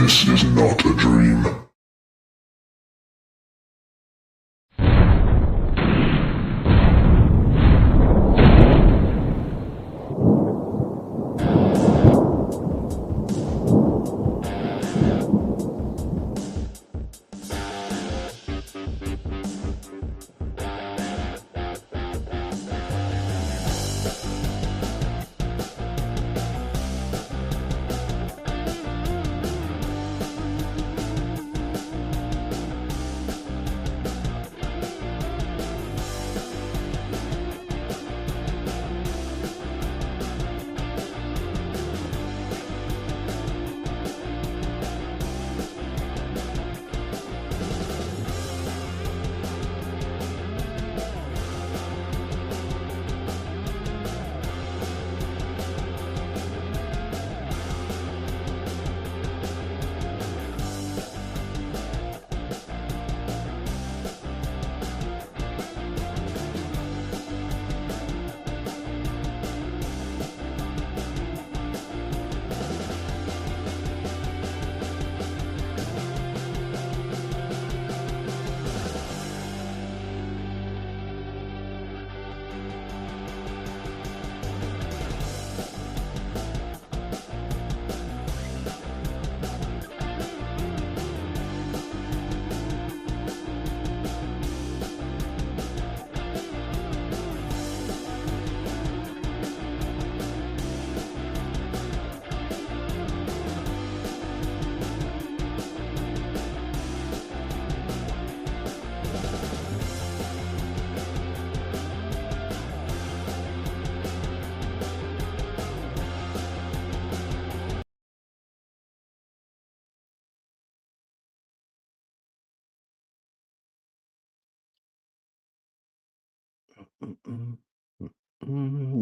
This is not a dream.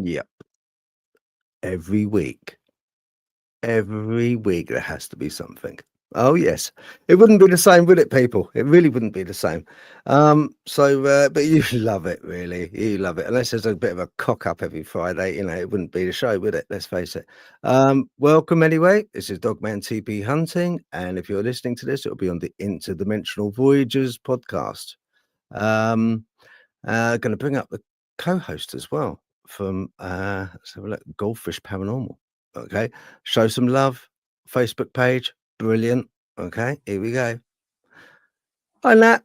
Yep. Every week there has to be something. Oh yes, it wouldn't be the same, would it, people? It really wouldn't be the same. But you love it, really. You love it. Unless there's a bit of a cock up every Friday, it wouldn't be the show, would it? Let's face it. Welcome anyway. This is Dogman TP Hunting, and if you're listening to this, it'll be on the Interdimensional Voyagers podcast. Going to bring up the co-host as well from let's have a look, Goldfish Paranormal. Okay, show some love. Facebook page, brilliant. Okay, here we go. Hi, Nat.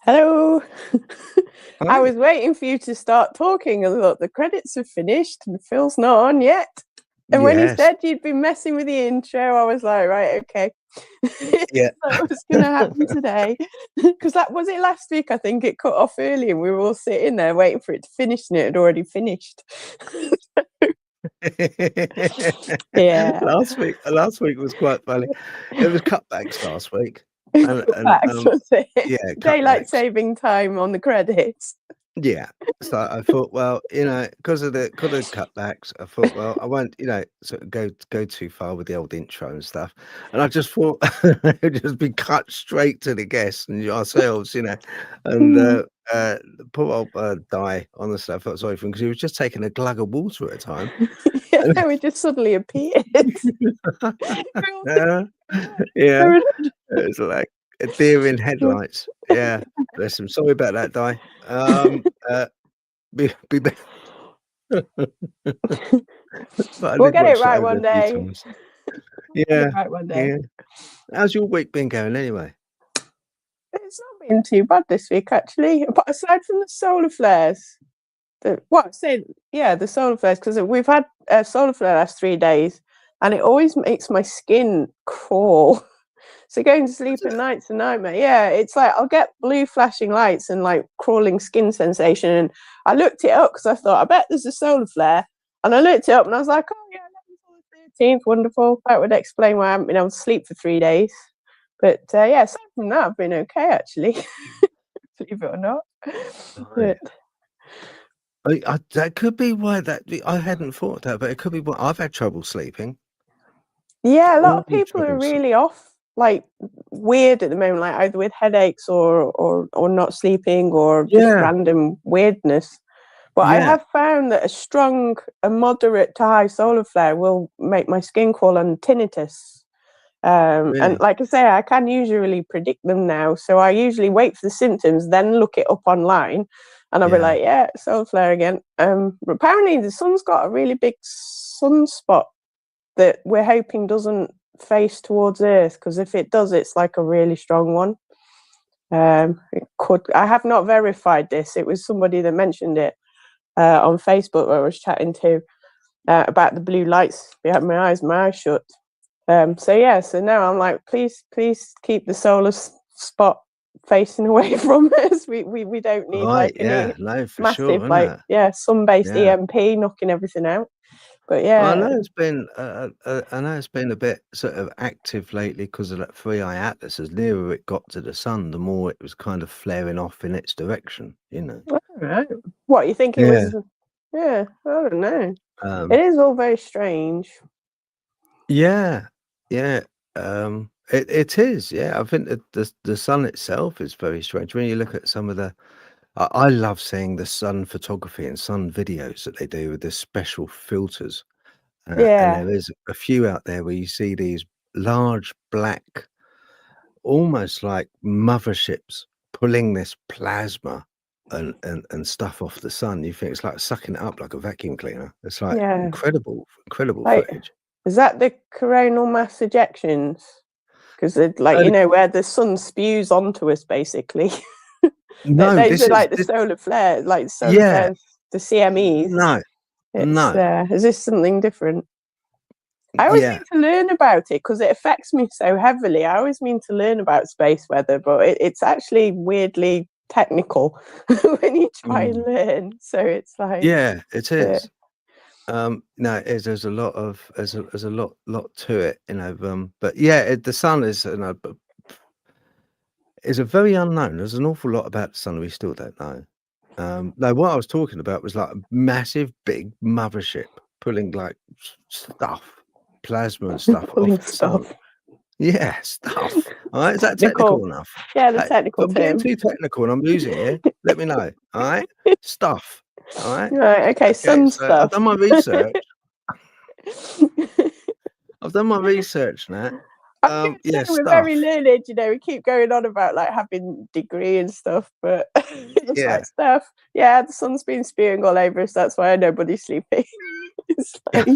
Hello. Hi. I was waiting for you to start talking. I thought the credits have finished and Phil's not on yet. And when you said you'd been messing with the intro, I was like, right, okay. Yeah. That was going to happen today. Because that was it last week. I think it cut off early and we were all sitting there waiting for it to finish and it had already finished. Yeah. Last week was quite funny. It was cutbacks last week. Cutbacks, was it? Yeah, daylight saving time on the credits. Yeah, so I thought, well, because of the cutbacks, I thought, well, I won't, sort of go too far with the old intro and stuff. And I just thought it'd just be cut straight to the guests and ourselves, and poor old Di, honestly, I felt sorry for him because he was just taking a glug of water at a time. Yeah, then we just suddenly appeared. Yeah, it was like a deer in headlights. Yeah, bless him. Sorry about that, Di. Be better. We'll get it right one day. Yeah, right one day. Yeah. How's your week been going anyway? It's not been too bad this week, actually. But aside from the solar flares, the solar flares, because we've had a solar flare last 3 days, and it always makes my skin crawl. So going to sleep at night's a nightmare. Yeah, it's like I'll get blue flashing lights and like crawling skin sensation. And I looked it up because I thought, I bet there's a solar flare. And I looked it up and I was like, oh yeah, 13th, wonderful. That would explain why I haven't been able to sleep for 3 days. But aside from that, I've been okay, actually. Believe it or not. Right. But that could be why I hadn't thought that, but it could be why I've had trouble sleeping. Yeah, a lot of people are really off, like weird at the moment, like either with headaches or not sleeping or just random weirdness. But I have found that a moderate to high solar flare will make my skin crawl and tinnitus. Really? And like I say, I can usually predict them now. So I usually wait for the symptoms, then look it up online, and I'll be like, yeah, solar flare again. But apparently the sun's got a really big sunspot that we're hoping doesn't face towards Earth, because if it does, it's like a really strong one. It could. I have not verified this. It was somebody that mentioned it on Facebook where I was chatting to about the blue lights behind my eyes shut. So now I'm like, please keep the solar spot facing away from us. We don't need massive sun-based EMP knocking everything out. But I know it's been a bit sort of active lately because of that 3-eye atlas. As nearer it got to the sun, the more it was kind of flaring off in its direction. Right. What you think it was? Yeah, I don't know. It is all very strange. Yeah. It is. Yeah, I think that the sun itself is very strange. When you look at some of the, I love seeing the sun photography and sun videos that they do with the special filters. And there is a few out there where you see these large black, almost like motherships pulling this plasma and stuff off the sun. You think it's like sucking it up like a vacuum cleaner. It's like incredible footage. Is that the coronal mass ejections? Because where the sun spews onto us, basically. No, those are like the solar flares, flares, the CMEs. No. Is this something different? I always mean to learn about it because it affects me so heavily. I always mean to learn about space weather, but it's actually weirdly technical when you try and learn. So it's like, yeah, it is. No, there's a lot to it, but the sun is, is a very unknown. There's an awful lot about the sun we still don't know. No, what I was talking about was like a massive, big mothership pulling like stuff, plasma and stuff off the sun. Yeah, stuff. All right, is that technical enough? Yeah, the technical term. I'm getting too technical and I'm losing it. Let me know. All right, stuff. All right. Right. Okay. Some stuff. I've done my research. I've done my research now. We're very learned, we keep going on about like having degree and stuff, but it's like stuff. Yeah, the sun's been spewing all over us. That's why nobody's sleeping. It's like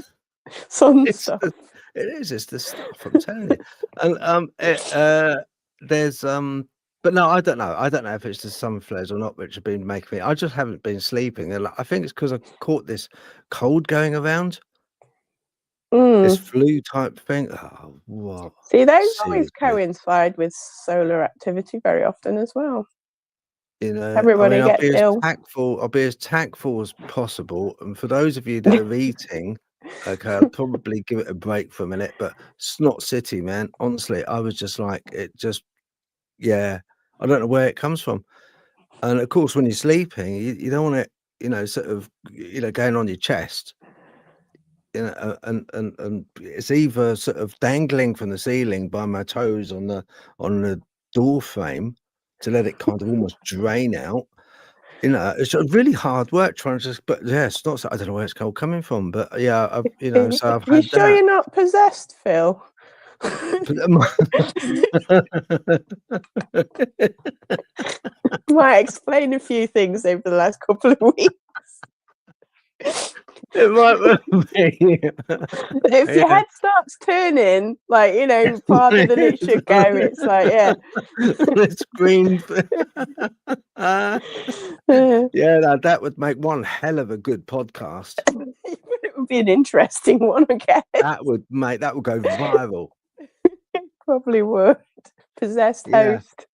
sun stuff. It is. It's the stuff. I'm telling you. And there's but no, I don't know. I don't know if it's the sun flares or not, which have been making me. I just haven't been sleeping. I think it's because I caught this cold going around. This flu type thing. Oh, what? See, those always coincide with solar activity very often as well. Everybody gets ill. I'll be as tactful as possible. And for those of you that are eating, okay, I'll probably give it a break for a minute. But Snot City, man, honestly, I was just like, I don't know where it comes from. And of course, when you're sleeping, you don't want it, sort of, going on your chest. And it's either sort of dangling from the ceiling by my toes on the door frame to let it kind of almost drain out. It's really hard work trying to just, but it's not. I don't know where it's cold coming from, but so I've had. You sure you're not possessed, Phil? Might explain a few things over the last couple of weeks. It might be. If your head starts turning, farther than it should go, it's like, it's green. That would make one hell of a good podcast. It would be an interesting one, I guess. That would go viral. Probably would. Possessed host.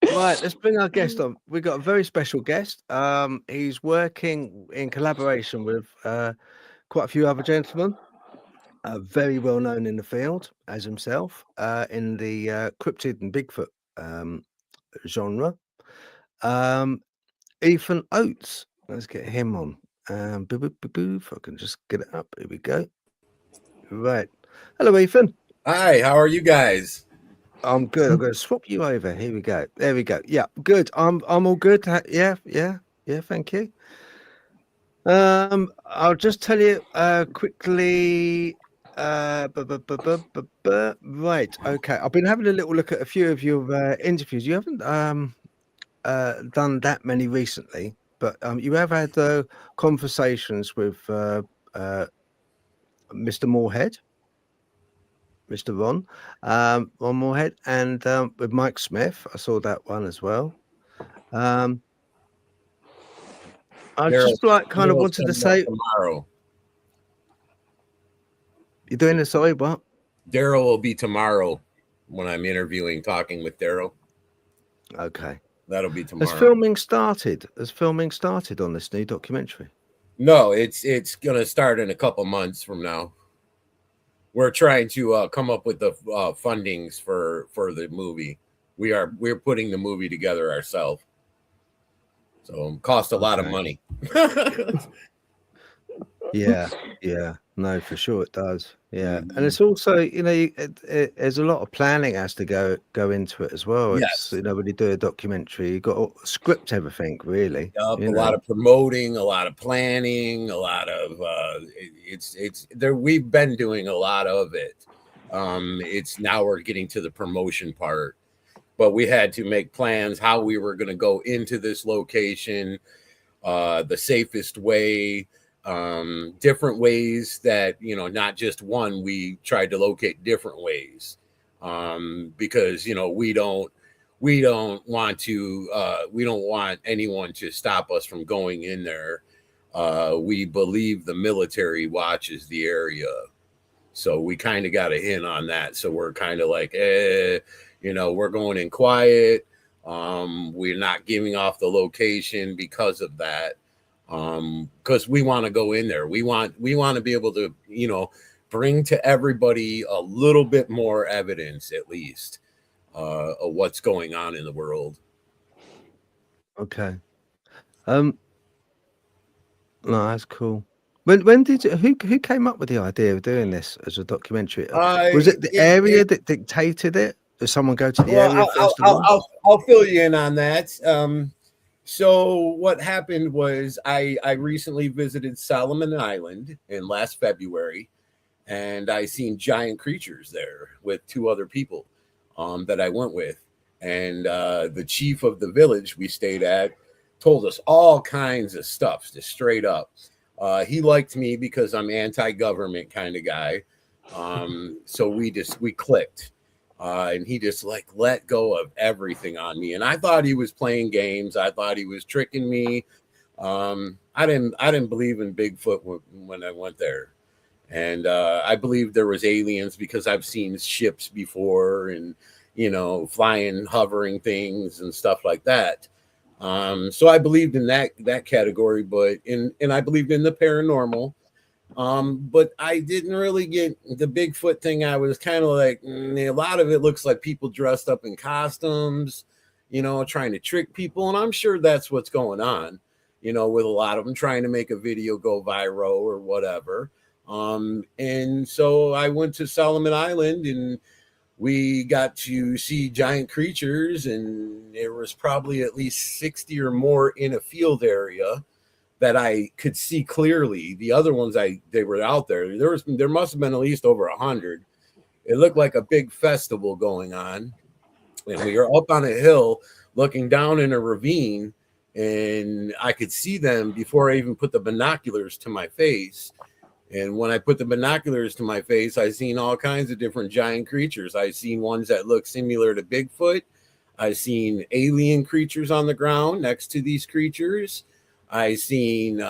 Right, let's bring our guest on. We've got a very special guest. He's working in collaboration with quite a few other gentlemen, very well known in the field as himself, in the cryptid and Bigfoot genre. Ethan Oates. Let's get him on. If I can just get it up. Here we go. Right. Hello, Ethan. Hi, how are you guys? I'm good. I'm going to swap you over. Here we go. There we go. Yeah, good. I'm all good. Yeah. Thank you. I'll just tell you quickly Right. Okay. I've been having a little look at a few of your interviews. You haven't done that many recently, but you have had conversations with Mr. Morehead, Mr. Ron Morehead, and with Mike Smith. I saw that one as well. I just like kind of wanted to say tomorrow. You're doing this, sorry, what? Darrell will be tomorrow when I'm interviewing, talking with Darrell. Okay. That'll be tomorrow. Has filming started on this new documentary? No, it's gonna start in a couple months from now. We're trying to come up with the fundings for the movie. We're putting the movie together ourselves. So it cost a lot of money. Yeah. No, for sure it does. Yeah. And it's also, there's a lot of planning has to go into it as well. Yes. It's, when you do a documentary, you've got to script everything, really. A lot of promoting, a lot of planning, a lot of it's there. We've been doing a lot of it. It's now we're getting to the promotion part, but we had to make plans how we were going to go into this location, the safest way, different ways that, not just one, we tried to locate different ways, because, we don't want anyone to stop us from going in there. We believe the military watches the area. So we kind of got a hint on that. So we're kind of like, we're going in quiet. We're not giving off the location because of that. Because we want to go in there. We want to be able to, bring to everybody a little bit more evidence, at least, of what's going on in the world. Okay. No, that's cool. When did who came up with the idea of doing this as a documentary? Was it the area that dictated it? Did someone go to the area first of all? I'll fill you in on that. So what happened was I recently visited Solomon Island in last February, and I seen giant creatures there with two other people that I went with. And the chief of the village we stayed at told us all kinds of stuff, just straight up. He liked me because I'm anti-government kind of guy. So we clicked. And he just let go of everything on me. And I thought he was playing games. I thought he was tricking me. I didn't believe in Bigfoot when I went there. And I believed there was aliens because I've seen ships before and, flying, hovering things and stuff like that. So I believed in that category, and I believed in the paranormal. But I didn't really get the Bigfoot thing. I was kind of like, a lot of it looks like people dressed up in costumes, trying to trick people. And I'm sure that's what's going on, with a lot of them trying to make a video go viral or whatever. And so I went to Solomon Island and we got to see giant creatures, and there was probably at least 60 or more in a field area that I could see clearly. The other ones they were out there. There must have been at least over 100. It looked like a big festival going on. And we were up on a hill looking down in a ravine, and I could see them before I even put the binoculars to my face. And when I put the binoculars to my face, I seen all kinds of different giant creatures. I seen ones that look similar to Bigfoot. I seen alien creatures on the ground next to these creatures. I seen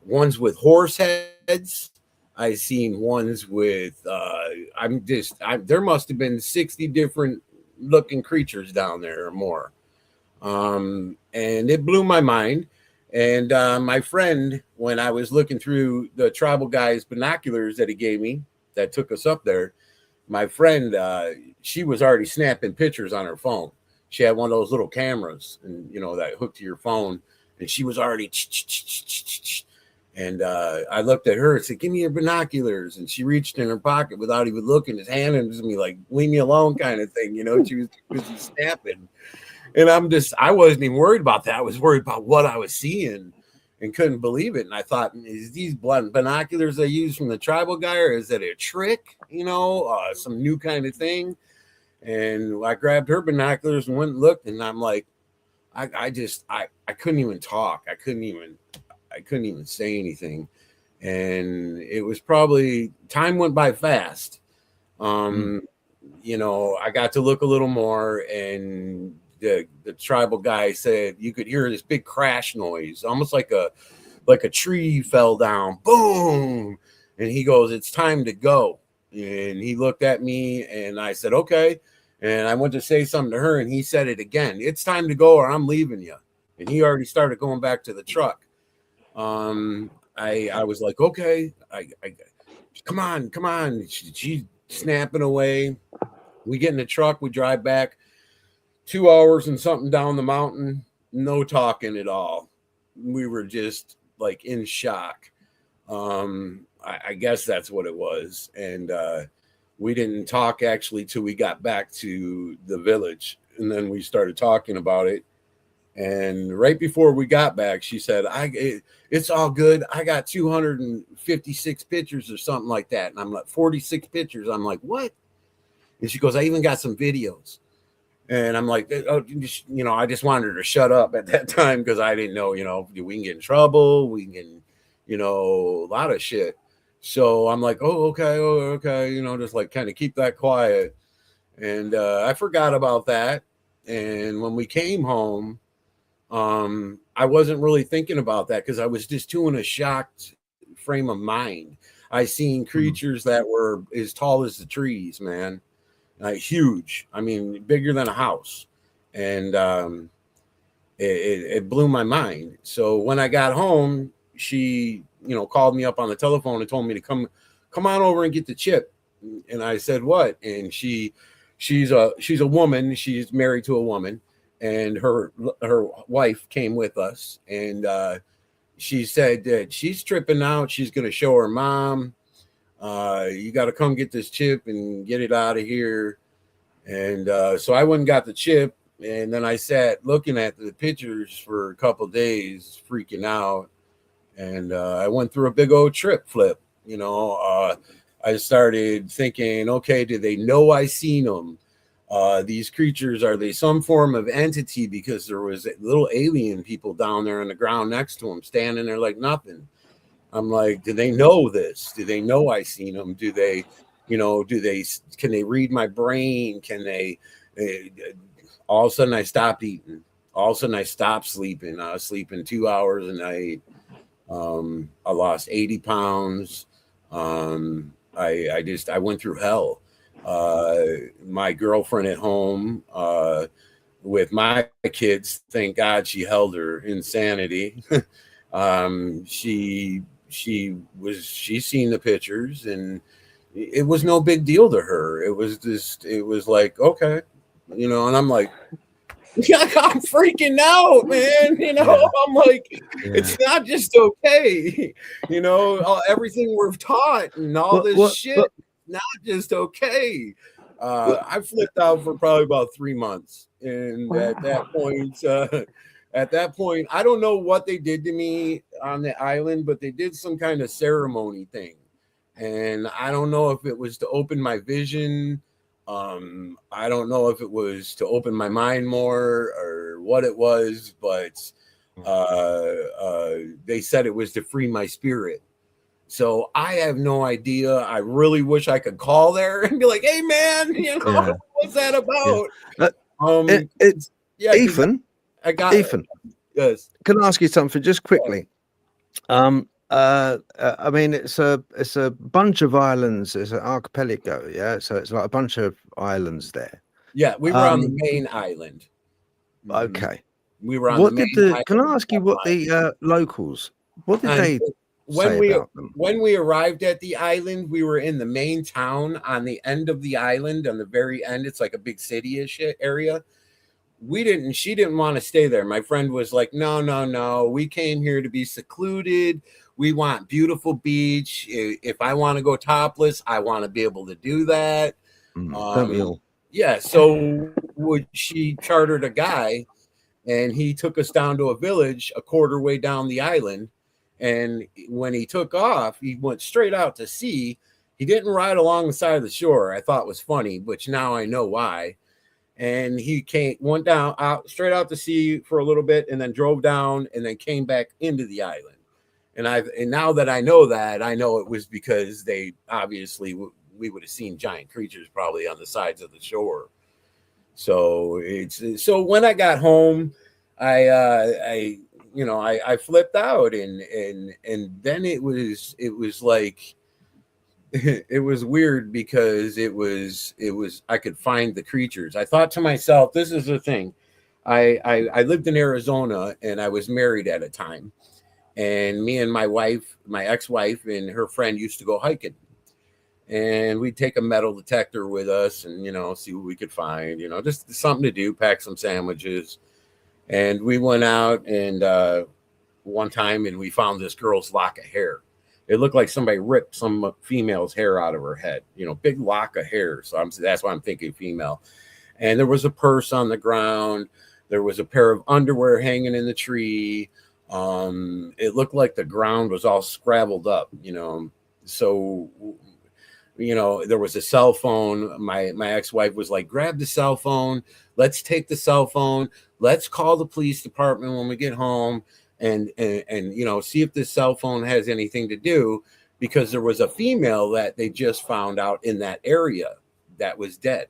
ones with horse heads. I seen ones with there must have been 60 different looking creatures down there or more. And it blew my mind. And my friend, when I was looking through the tribal guy's binoculars that he gave me that took us up there, my friend, she was already snapping pictures on her phone. She had one of those little cameras, and that hooked to your phone. And she was already, and I looked at her and said, "Give me your binoculars." And she reached in her pocket without even looking, his hand and me like, "Leave me alone," kind of thing. She was snapping. And I wasn't even worried about that. I was worried about what I was seeing. and couldn't believe it. And I thought, is these binoculars I use from the tribal guy, or is it a trick? Some new kind of thing. And I grabbed her binoculars and went and looked, and I'm like, I couldn't even talk. I couldn't even say anything. And it was probably, time went by fast. I got to look a little more, and the tribal guy said you could hear this big crash noise, almost like a tree fell down, boom. And he goes, it's time to go. And he looked at me, and I said, okay. And I went to say something to her, and he said it again. It's time to go, or I'm leaving you. And he already started going back to the truck. I was like, okay, I come on. She's snapping away. We get in the truck, we drive back 2 hours and something down the mountain, no talking at all. We were just like in shock. I guess that's what it was. And we didn't talk actually till we got back to the village, and then we started talking about it. And right before we got back, she said, it's all good. I got 256 pictures or something like that. And I'm like, 46 pictures. I'm like, what? And she goes, I even got some videos. And I'm like, oh, I just wanted her to shut up at that time, because I didn't know, we can get in trouble. We can get, a lot of shit. So I'm like, okay. Just like kind of keep that quiet. And I forgot about that. And when we came home, I wasn't really thinking about that, because I was just too in a shocked frame of mind. I seen creatures that were as tall as the trees, man. Huge. I mean, bigger than a house. And it blew my mind. So when I got home, she, called me up on the telephone and told me to come on over and get the chip. And I said, what? And she's a woman. She's married to a woman, and her wife came with us. And she said that she's tripping out. She's going to show her mom. You got to come get this chip and get it out of here. And so I went and got the chip, and then I sat looking at the pictures for a couple of days, freaking out. And I went through a big old trip flip. I started thinking, okay, do they know I seen them? These creatures, are they some form of entity? Because there was little alien people down there on the ground next to them, standing there like nothing. I'm like, do they know this? Do they know I seen them? Do they, can they read my brain? Can they, all of a sudden I stopped eating. All of a sudden I stopped sleeping. I was sleeping 2 hours a night. I lost 80 pounds. I went through hell. My girlfriend at home, with my kids, thank God she held her insanity. She seen the pictures, and it was no big deal to her. It was like, okay, and I'm like, I'm freaking out, man. I'm like, it's not just okay. Everything we're taught and all this shit, not just okay. I flipped out for probably about 3 months. And at that point, I don't know what they did to me on the island, but they did some kind of ceremony thing. And I don't know if it was to open my vision. I don't know if it was to open my mind more or what it was, but they said it was to free my spirit. So I have no idea. I really wish I could call there and be like, hey man, what's that about? It's Ethan. Ethan. Yes. Can I ask you something just quickly? I mean, it's a bunch of islands. It's an archipelago, yeah. So it's like a bunch of islands there. Yeah, we were on the main island. Okay. We were on the main island. Can I ask you what the locals? What did they say about them? When we arrived at the island, we were in the main town on the end of the island. On the very end, it's like a big city-ish area. She didn't want to stay there. My friend was like, no. We came here to be secluded. We want beautiful beach. If I want to go topless, I want to be able to do that. Don't we all? Yeah. So she chartered a guy, and he took us down to a village a quarter way down the island. And when he took off, he went straight out to sea. He didn't ride along the side of the shore. I thought was funny, which now I know why. And he went down out straight out to sea for a little bit, and then drove down, and then came back into the island. And now that I know it was because they obviously we would have seen giant creatures probably on the sides of the shore. So when I got home, I flipped out, and then it was like it was weird because it was I could find the creatures. I thought to myself, this is the thing. I lived in Arizona, and I was married at a time, and me and my ex-wife and her friend used to go hiking, and we'd take a metal detector with us and see what we could find, just something to do, pack some sandwiches. And we went out and one time, and we found this girl's lock of hair. It looked like somebody ripped some female's hair out of her head, big lock of hair. So that's why I'm thinking female. And there was a purse on the ground. There was a pair of underwear hanging in the tree. It looked like the ground was all scrabbled up, So, there was a cell phone. My ex-wife was like, grab the cell phone. Let's take the cell phone. Let's call the police department when we get home. And see if this cell phone has anything to do, because there was a female that they just found out in that area that was dead.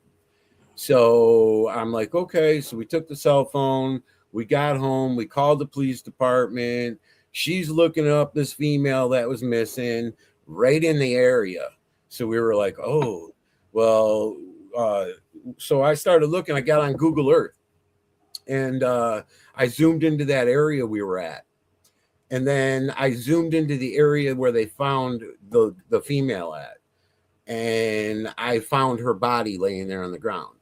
So I'm like, okay. So we took the cell phone, we got home, we called the police department. She's looking up this female that was missing right in the area. So we were like, oh, well, so I started looking. I got on Google Earth, and I zoomed into that area we were at. And then I zoomed into the area where they found the female at. And I found her body laying there on the ground.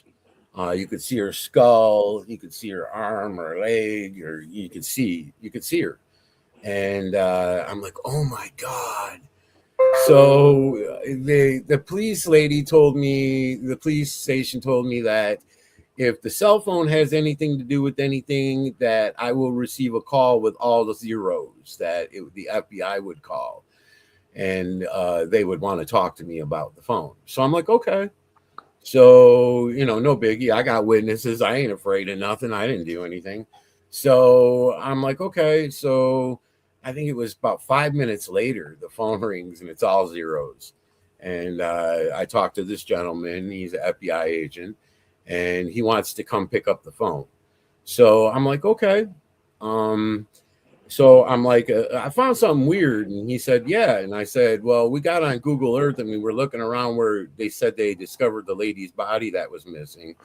You could see her skull, you could see her arm or leg, or you could see her. And I'm like, oh my God. So the police lady told me, the police station told me that if the cell phone has anything to do with anything, that I will receive a call with all the zeros, that the FBI would call, and they would want to talk to me about the phone. So I'm like, okay. So, no biggie. I got witnesses. I ain't afraid of nothing. I didn't do anything. So I'm like, okay. So I think it was about 5 minutes later, the phone rings and it's all zeros. And I talked to this gentleman. He's an FBI agent. And he wants to come pick up the phone. So I'm like, okay. So I'm like, I found something weird. And he said, yeah. And I said, well, we got on Google Earth and we were looking around where they said they discovered the lady's body that was missing.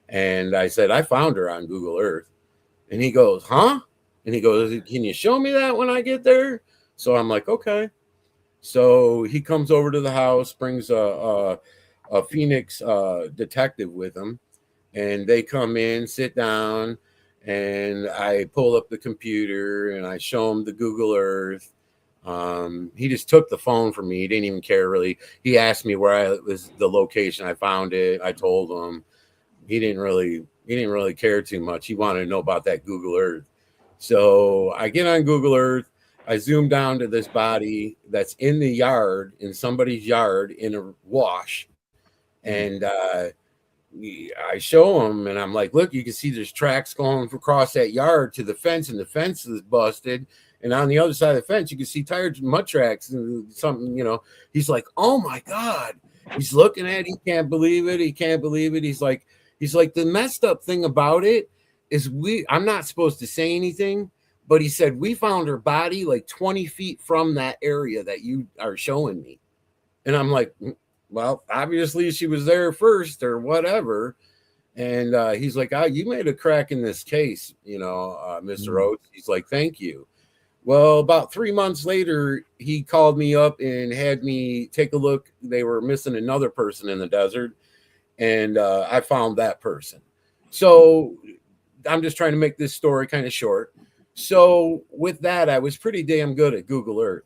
And I said, I found her on Google Earth. And he goes, huh? And he goes, can you show me that when I get there? So I'm like, okay. So he comes over to the house, brings a Phoenix detective with him, and they come in, sit down, and I pull up the computer and I show him the Google Earth. He just took the phone from me. He didn't even care really. He asked me where was the location. I found it. I told him. He didn't really care too much. He wanted to know about that Google Earth. So I get on Google Earth. I zoom down to this body that's in the yard, in somebody's yard, in a wash. And I show him, and I'm like, look, you can see there's tracks going across that yard to the fence, and the fence is busted. And on the other side of the fence, you can see tires, mud tracks, and something, He's like, oh my God. He's looking at it. He can't believe it. He can't believe it. He's like, the messed up thing about it is I'm not supposed to say anything, but he said, we found her body like 20 feet from that area that you are showing me. And I'm like, well, obviously she was there first or whatever. And he's like, you made a crack in this case, Mr. Oates. He's like, thank you. Well, about 3 months later, he called me up and had me take a look. They were missing another person in the desert, and I found that person. So I'm just trying to make this story kind of short. So with that, I was pretty damn good at Google Earth.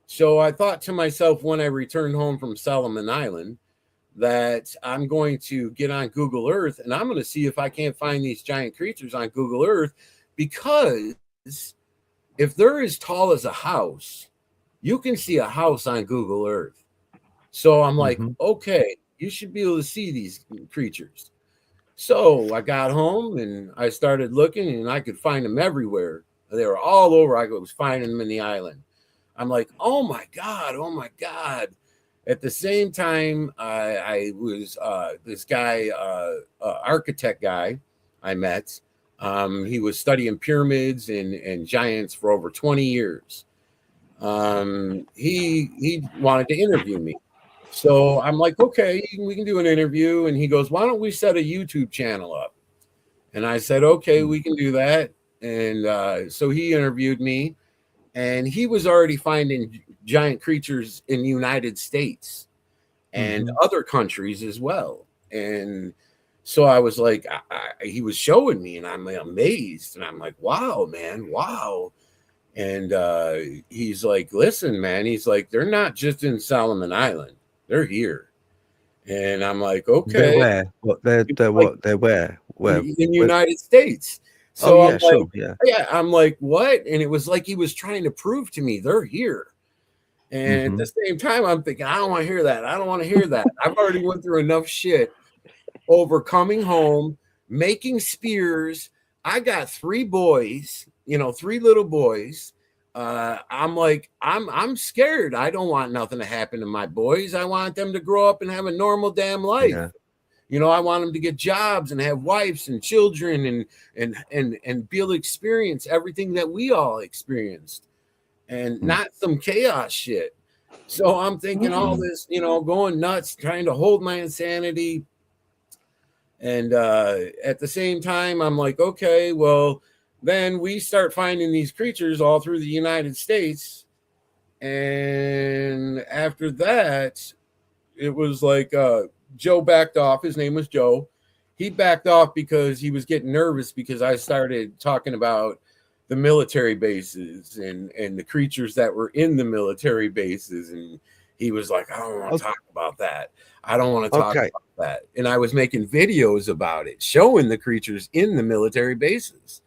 So I thought to myself when I returned home from Solomon Island, that I'm going to get on Google Earth and I'm going to see if I can't find these giant creatures on Google Earth, because if they're as tall as a house, you can see a house on Google Earth. So I'm like, okay, you should be able to see these creatures. So I got home and I started looking, and I could find them everywhere. They were all over. I was finding them in the island. I'm like, oh my God, oh my God. At the same time, I was this guy, architect guy I met. He was studying pyramids and giants for over 20 years. He wanted to interview me. So I'm like, okay, we can do an interview. And he goes, why don't we set a YouTube channel up? And I said, okay, we can do that. And so he interviewed me, and he was already finding giant creatures in the United States and other countries as well. And so I was like, he was showing me, and I'm amazed. And I'm like, wow, man, wow. And he's like, listen, man, he's like, they're not just in Solomon Island, they're here. And I'm like, okay. They're where? What? They're what? They're where? Where? In the United States. So Oh, yeah, I'm sure. like, yeah, I'm like, what? And it was like he was trying to prove to me they're here. And at the same time, I'm thinking, I don't want to hear that. I don't want to hear that. I've already went through enough shit over coming home, making spears. I got 3 boys, 3 little boys. I'm like, I'm scared. I don't want nothing to happen to my boys. I want them to grow up and have a normal damn life. Yeah. I want them to get jobs and have wives and children and be able to experience everything that we all experienced, and not some chaos shit. So I'm thinking all this, going nuts, trying to hold my insanity. And at the same time, I'm like, okay, well, then we start finding these creatures all through the United States. And after that, it was like Joe backed off. His name was Joe. He backed off because he was getting nervous because I started talking about the military bases and the creatures that were in the military bases. And he was like, I don't want to talk about that. I don't want to talk about that. And I was making videos about it, showing the creatures in the military bases.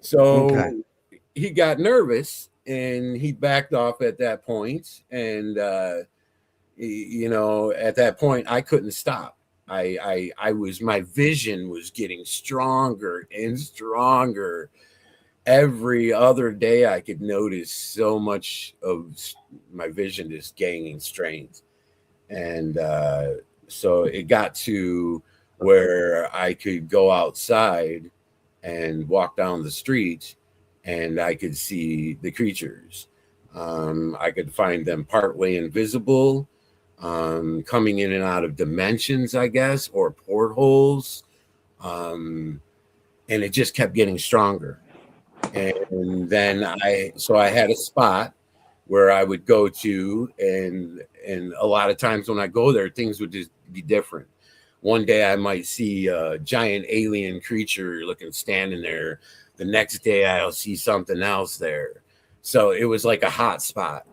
So he got nervous and he backed off at that point. And, at that point I couldn't stop. My vision was getting stronger and stronger. Every other day I could notice so much of my vision just gaining strength. And so it got to where I could go outside and walk down the street and I could see the creatures. I could find them partly invisible, coming in and out of dimensions, I guess, or portholes. And it just kept getting stronger. And then I had a spot where I would go to, and a lot of times when I go there, things would just be different. One day I might see a giant alien creature standing there. The next day I'll see something else there. So it was like a hot spot,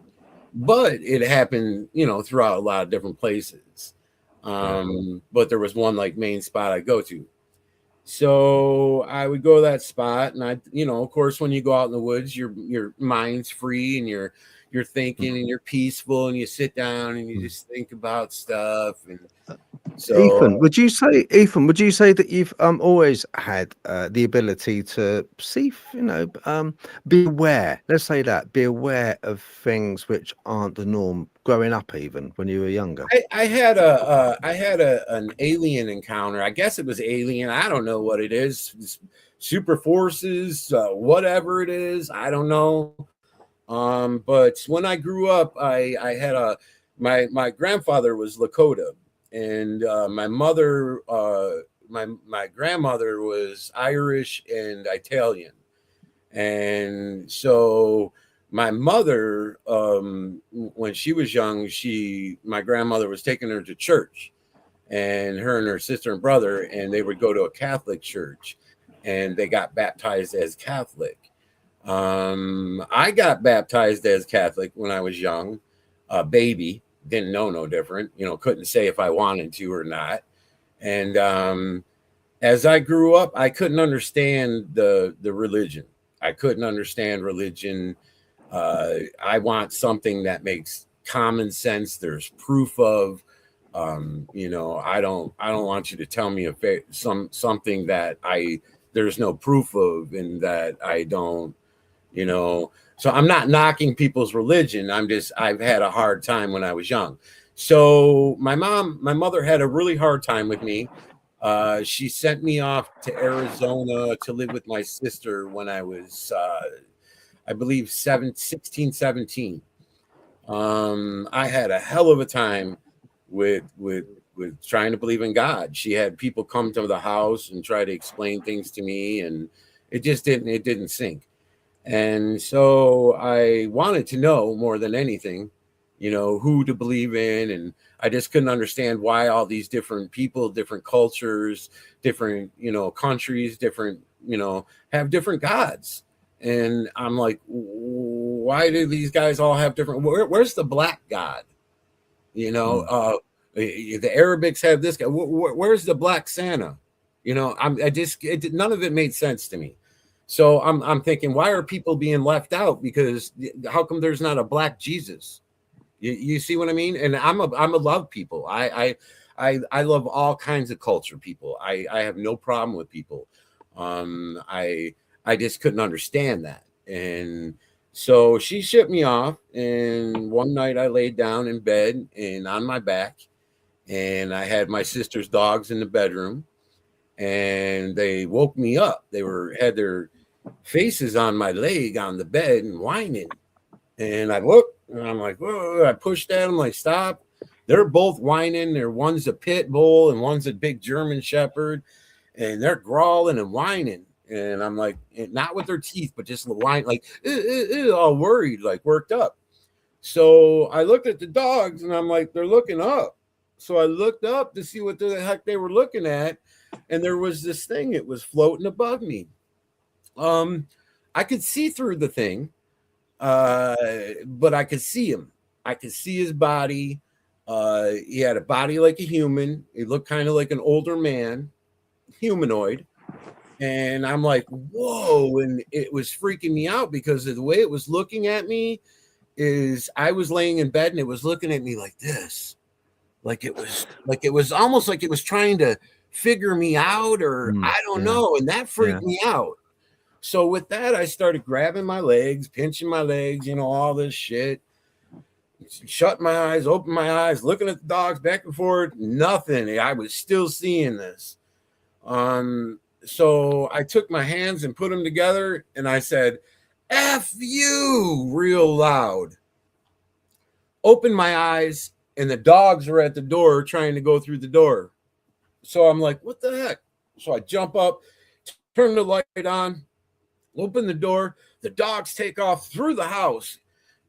but it happened, throughout a lot of different places. But there was one main spot I go to. So I would go to that spot, and of course, when you go out in the woods, your mind's free and you're thinking and you're peaceful, and you sit down and you just think about stuff. And so, Ethan, would you say that you've always had the ability to see, be aware? Let's say that, be aware of things which aren't the norm. Growing up, even when you were younger, I had an alien encounter. I guess it was alien. I don't know what it is. Super forces, whatever it is, I don't know. But when I grew up, I had my grandfather was Lakota, and my mother, my grandmother was Irish and Italian, and so my mother, when she was young, my grandmother was taking her to church, and her and her sister and brother, and they would go to a Catholic church, and they got baptized as Catholic. I got baptized as Catholic when I was young, a baby, didn't know no different, couldn't say if I wanted to or not. And as I grew up, I couldn't understand the religion. I couldn't understand religion. I want something that makes common sense. There's proof of. I don't want you to tell me something that there's no proof of, and that I don't. So I'm not knocking people's religion. I've had a hard time when I was young. So my mother had a really hard time with me. She sent me off to Arizona to live with my sister when I was, I believe, 16, 17. I had a hell of a time with trying to believe in God. She had people come to the house and try to explain things to me, and it didn't sink. And so I wanted to know more than anything, who to believe in. And I just couldn't understand why all these different people, different cultures, different, countries, different, have different gods. And I'm like, why do these guys all have different, where's the black God? The Arabics have this guy. Where's the black Santa? None of it made sense to me. So I'm thinking, why are people being left out? Because how come there's not a black Jesus? You see what I mean? And I'm a love people. I love all kinds of culture people. I have no problem with people. I just couldn't understand that. And so she shipped me off, and one night I laid down in bed and on my back, and I had my sister's dogs in the bedroom, and they woke me up. They had their faces on my leg on the bed and whining. And I looked, and I'm like, whoa, I pushed at them, like, stop. They're both whining. One's a pit bull and one's a big German shepherd, and they're growling and whining. And I'm like, not with their teeth, but just whine, like, all worried, like worked up. So I looked at the dogs, and I'm like, they're looking up. So I looked up to see what the heck they were looking at, and there was this thing. It was floating above me. I could see through the thing, but I could see him. I could see his body. He had a body like a human. He looked kind of like an older man, humanoid. And I'm like, whoa. And it was freaking me out because of the way it was looking at me. Is I was laying in bed and it was looking at me like this. Like it was almost like it was trying to figure me out, or I don't know. And that freaked me out. So with that, I started grabbing my legs, pinching my legs, all this shit. Shut my eyes, open my eyes, looking at the dogs back and forth. Nothing. I was still seeing this. So I took my hands and put them together, and I said, F you, real loud. Opened my eyes, and the dogs were at the door trying to go through the door. So I'm like, what the heck? So I jump up, turn the light on, open the door. The dogs take off through the house.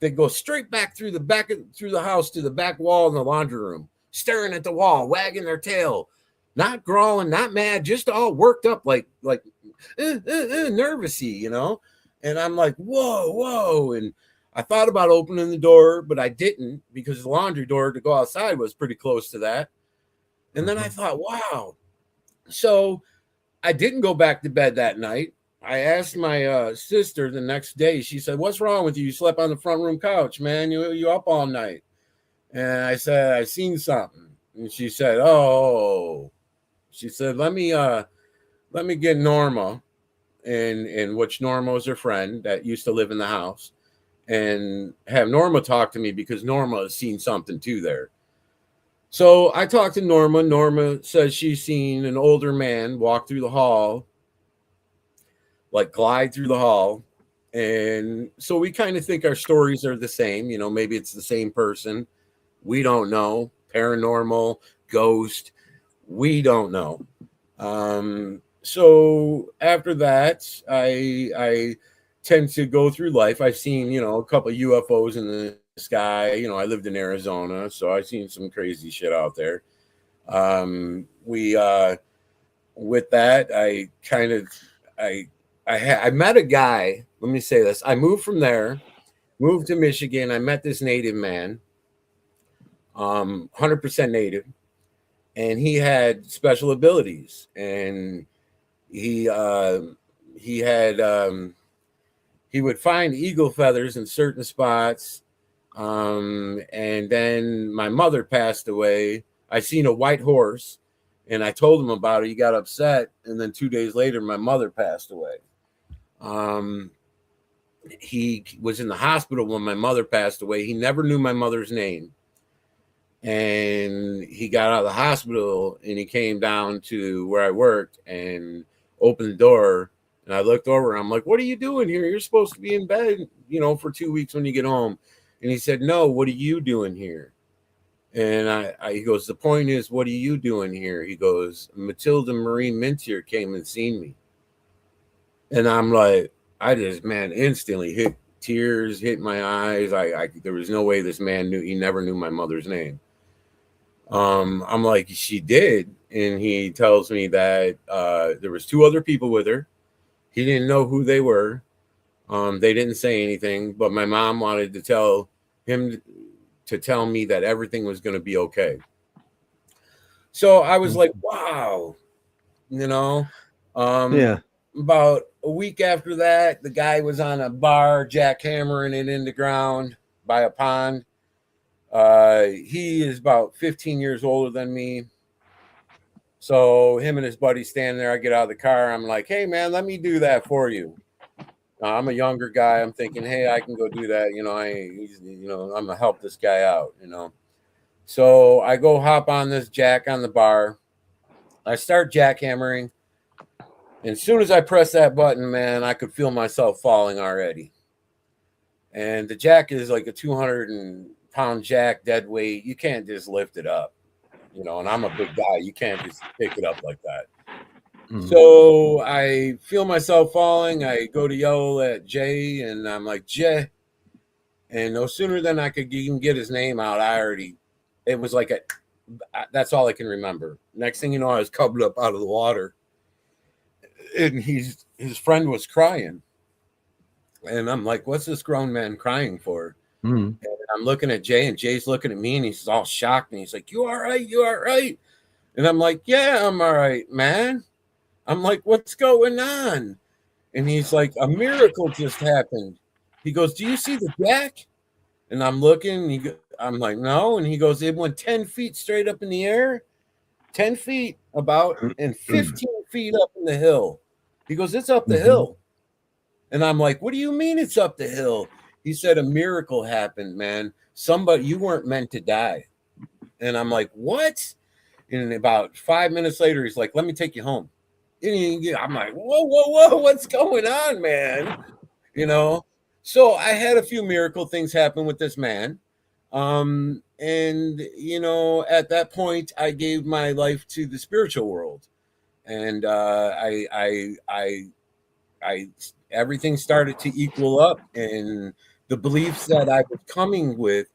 They go straight back through the house to the back wall in the laundry room, staring at the wall, wagging their tail, not growling, not mad, just all worked up, like nervousy, And I'm like, whoa. And I thought about opening the door, but I didn't, because the laundry door to go outside was pretty close to that. And then I thought, wow. So I didn't go back to bed that night. I asked my sister the next day. She said, what's wrong with you? You slept on the front room couch, man. You up all night. And I said, I seen something. And she said, oh. She said, let me get Norma, and which Norma was her friend that used to live in the house, and have Norma talk to me, because Norma has seen something too there. So I talked to Norma. Norma says she's seen an older man walk through the hall, like glide through the hall. And so we kind of think our stories are the same. Maybe it's the same person. We don't know. Paranormal, ghost. We don't know. So after that, I tend to go through life. I've seen, a couple of UFOs in the sky. I lived in Arizona, so I've seen some crazy shit out there. With that, I met a guy. Let me say this. I moved from there, moved to Michigan. I met this native man. 100% native, and he had special abilities, and he would find eagle feathers in certain spots. And then my mother passed away. I seen a white horse, and I told him about it. He got upset, and then 2 days later, my mother passed away. He was in the hospital when my mother passed away. He never knew my mother's name. And he got out of the hospital, and he came down to where I worked and opened the door. And I looked over, and I'm like, what are you doing here? You're supposed to be in bed, for 2 weeks when you get home. And he said, no, what are you doing here? And he goes, the point is, what are you doing here? He goes, Matilda Marie Mintier came and seen me. And I'm like, I just, man, instantly tears hit my eyes. There was no way this man knew. He never knew my mother's name. I'm like, she did. And he tells me that there was 2 other people with her. He didn't know who they were. They didn't say anything, but my mom wanted to tell him to tell me that everything was going to be okay. So I was like, wow, Yeah. About a week after that, the guy was on a bar, jackhammering it in the ground by a pond. He is about 15 years older than me. So him and his buddy standing there. I get out of the car. I'm like, hey, man, let me do that for you. I'm a younger guy. I'm thinking, hey, I can go do that. I'm gonna help this guy out. So I go hop on this jack on the bar. I start jackhammering, and as soon as I press that button, man, I could feel myself falling already. And the jack is like a 200-pound jack, dead weight. You can't just lift it up, and I'm a big guy. You can't just pick it up like that. So I feel myself falling. I go to yell at Jay, and I'm like, Jay. And no sooner than I could even get his name out, it was like that's all I can remember. Next thing you know, I was covered up out of the water, and his friend was crying. And I'm like, what's this grown man crying for? And I'm looking at Jay, and Jay's looking at me, and he's all shocked, and he's like, you all right? You all right? And I'm like, yeah, I'm all right, man. I'm like, what's going on? And he's like, a miracle just happened. He goes, do you see the jack? And I'm looking, and I'm like, no. And he goes, it went 10 feet straight up in the air, 10 feet about, and 15 feet up in the hill. He goes, it's up the hill. And I'm like, what do you mean it's up the hill? He said, a miracle happened, man. You weren't meant to die. And I'm like, what? And about 5 minutes later, he's like, let me take you home. And I'm like, whoa, what's going on, man? So I had a few miracle things happen with this man. And, at that point, I gave my life to the spiritual world. And everything started to equal up, and the beliefs that I was coming with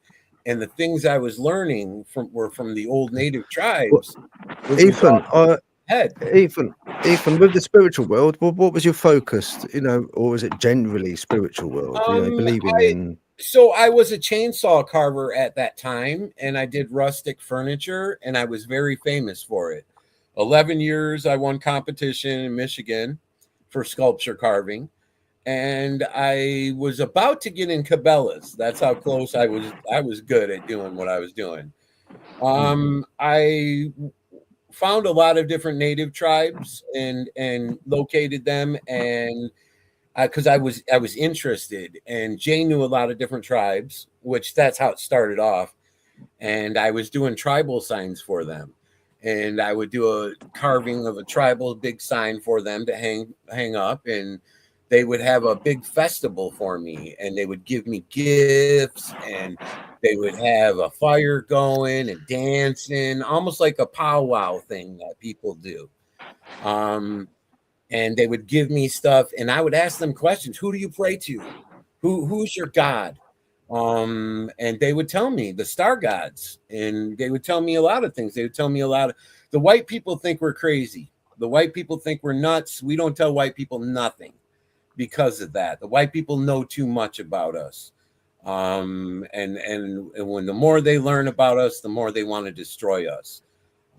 and the things I was learning were from the old native tribes. Ethan, Ethan, with the spiritual world, what was your focus, or was it generally spiritual world, believing in? So I was a chainsaw carver at that time, and I did rustic furniture, and I was very famous for it. 11 years, I won competition in Michigan for sculpture carving, and I was about to get in Cabela's. That's how close I was. I was good at doing what I was doing. I found a lot of different native tribes and located them, and because I was interested, and Jay knew a lot of different tribes, which that's how it started off. And I was doing tribal signs for them, and I would do a carving of a tribal big sign for them to hang up, and they would have a big festival for me, and they would give me gifts, and they would have a fire going and dancing, almost like a powwow thing that people do. And they would give me stuff, and I would ask them questions. Who do you pray to? Who's your God? And they would tell me the star gods, and they would tell me a lot of things. They would tell me the white people think we're crazy. The white people think we're nuts. We don't tell white people nothing because of that. The white people know too much about us. And when the more they learn about us, the more they want to destroy us.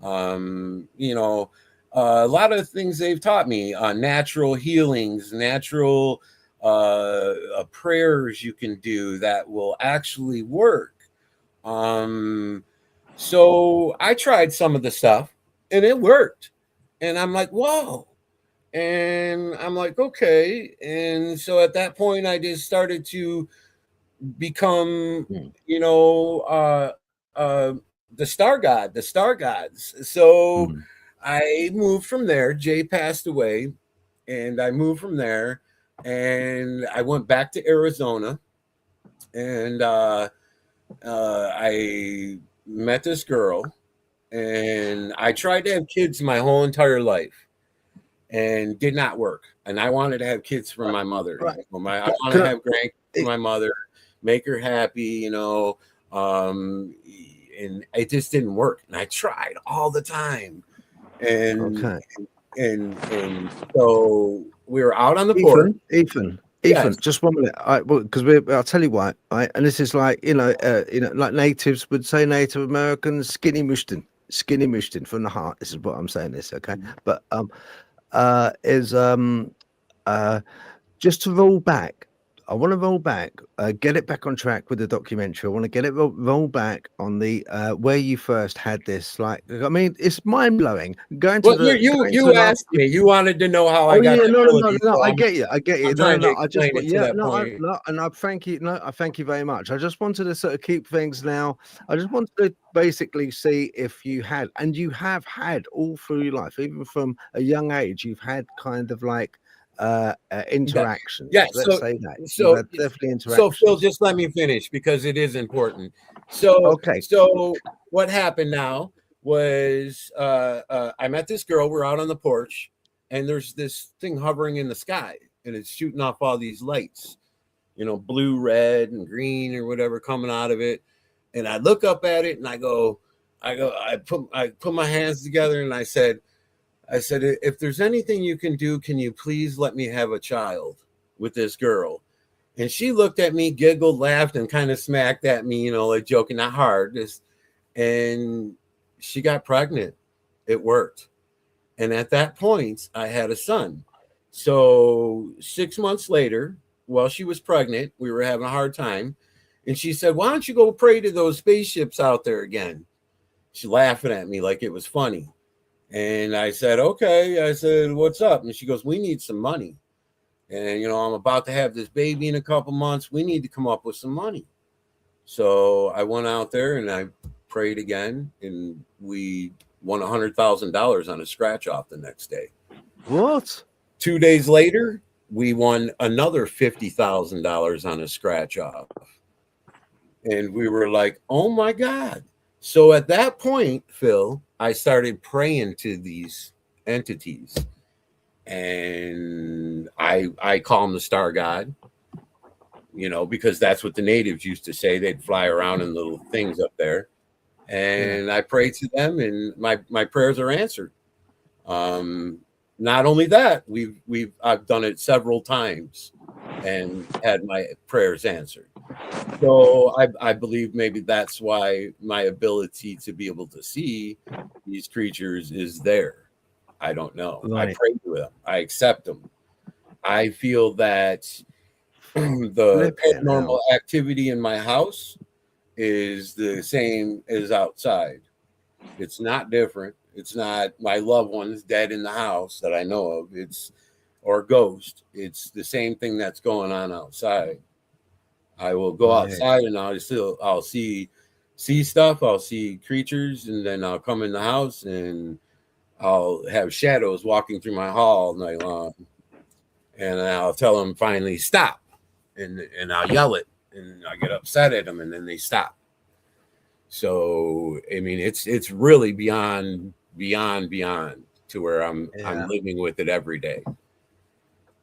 You know, a lot of things they've taught me, natural healings, natural prayers you can do that will actually work. So I tried some of the stuff and it worked. And I'm like, whoa. And I'm like, okay. And so at that point, I just started to become, you know, the star gods. So I moved from there. Jay passed away, and I moved from there, and I went back to Arizona, and I met this girl, and I tried to have kids my whole entire life, and did not work. And I wanted to have kids from my mother. Right. I want to have grandkids from my mother, make her happy, you know. And it just didn't work. And I tried all the time. And and so we were out on the porch. Ethan, Yes. just 1 minute. Because I'll tell you why. And this is like like natives would say, Native Americans, skinny mushtin from the heart. This is what I'm saying. This, okay, but just to roll back. I want to roll back, get it back on track with the documentary. I want to get it roll back on the where you first had this. Like, I mean, it's mind blowing. You asked me. You wanted to know how I got. No. I get you. I thank you. I thank you very much. I just wanted to sort of keep things now. I just wanted to basically see if you had, and you have had all through your life, even from a young age, you've had kind of like interactions. Yes. Let's say that. So definitely interactions. So Phil, just let me finish because it is important. So okay. So what happened now was I met this girl. We're out on the porch, and there's this thing hovering in the sky, and it's shooting off all these lights, you know, blue, red, and green, or whatever coming out of it. And I look up at it, and I put my hands together, and I said, if there's anything you can do, can you please let me have a child with this girl? And she looked at me, giggled, laughed, and kind of smacked at me, you know, like joking, not hard. And she got pregnant. It worked. And at that point, I had a son. So 6 months later, while she was pregnant, we were having a hard time. And she said, why don't you go pray to those spaceships out there again? She laughing at me like it was funny. And I said, okay. I said, what's up? And she goes, we need some money. And, you know, I'm about to have this baby in a couple months. We need to come up with some money. So I went out there and I prayed again. And we won $100,000 on a scratch off the next day. What? 2 days later, we won another $50,000 on a scratch off. And we were like, oh, my God. So at that point, Phil, I started praying to these entities, and I call them the star god, you know, because that's what the natives used to say. They'd fly around in little things up there, and I pray to them, and my prayers are answered. Not only that, I've done it several times and had my prayers answered. So I believe maybe that's why my ability to be able to see these creatures is there. I don't know. Right. I pray to them. I accept them. I feel that the paranormal activity in my house is the same as outside. It's not different. It's not my loved ones dead in the house that I know of. Or ghost. It's the same thing that's going on outside. I will go outside and I'll see stuff. I'll see creatures, and then I'll come in the house and I'll have shadows walking through my hall all night long. And I'll tell them finally stop, and I'll yell it, and I get upset at them, and then they stop. So I mean, it's really beyond to where I'm living with it every day.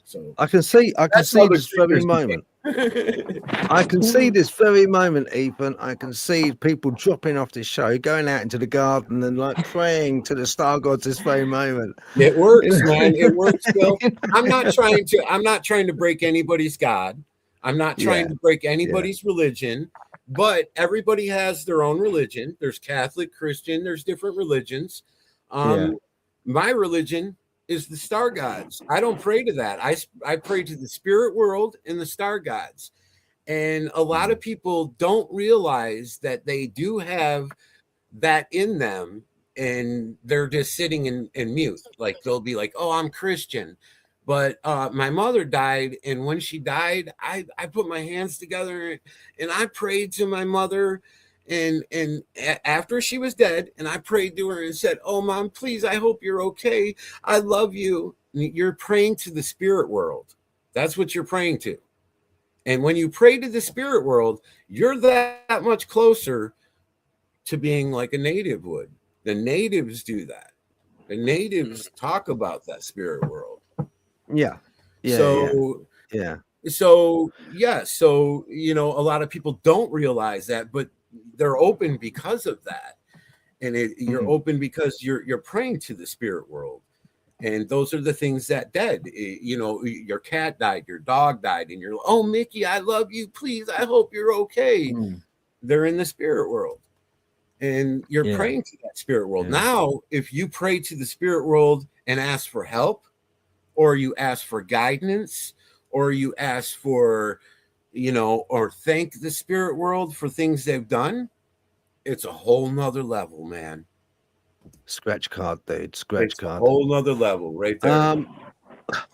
So I can see this very moment. I can see this very moment, Ethan. I can see people dropping off this show, going out into the garden and like praying to the star gods this very moment. It works, man. It works, Phil. I'm not trying to break anybody's God. I'm not trying to break anybody's religion, but everybody has their own religion. There's Catholic, Christian, there's different religions. My religion is the star gods. I don't pray to that. I pray to the spirit world and the star gods. And a lot of people don't realize that they do have that in them, and they're just sitting in mute. Like they'll be like, oh, I'm Christian. But my mother died, and when she died, I put my hands together and I prayed to my mother. And after she was dead, and I prayed to her and said, oh, Mom, please, I hope you're okay. I love you. And you're praying to the spirit world. That's what you're praying to. And when you pray to the spirit world, you're that much closer to being like a native would. The natives do that. The natives talk about that spirit world. So, you know, a lot of people don't realize that, but they're open because of that. And you're open because you're praying to the spirit world. And those are the things that dead. You know, your cat died, your dog died, and you're, oh, Mickey, I love you. Please, I hope you're okay. They're in the spirit world. And you're praying to that spirit world. Now, if you pray to the spirit world and ask for help, or you ask for guidance, or you ask for, you know, or thank the spirit world for things they've done, it's a whole nother level, man. Scratch card, dude. Scratch card. A whole nother level right there.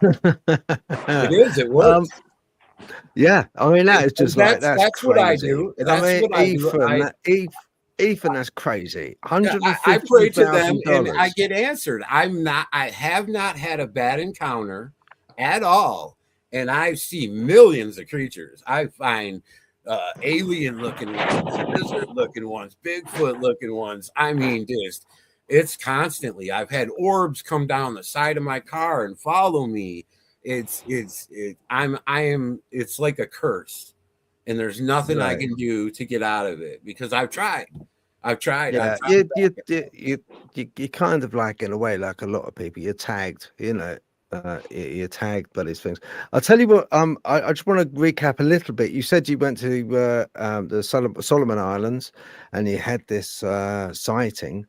It is. It works. Yeah, I mean that is just like that's crazy. What I do. That's what I do. Ethan, that's crazy. I pray to them and I get answered. I have not had a bad encounter at all. And I see millions of creatures. I find alien looking ones, lizard looking ones, Bigfoot looking ones. I mean, just it's constantly. I've had orbs come down the side of my car and follow me. It's like a curse. And there's nothing I can do to get out of it because I've tried. Yeah, you kind of like, in a way, like a lot of people, you're tagged, you know, you're tagged by these things. I'll tell you what, I just want to recap a little bit. You said you went to the Solomon Islands and you had this sighting.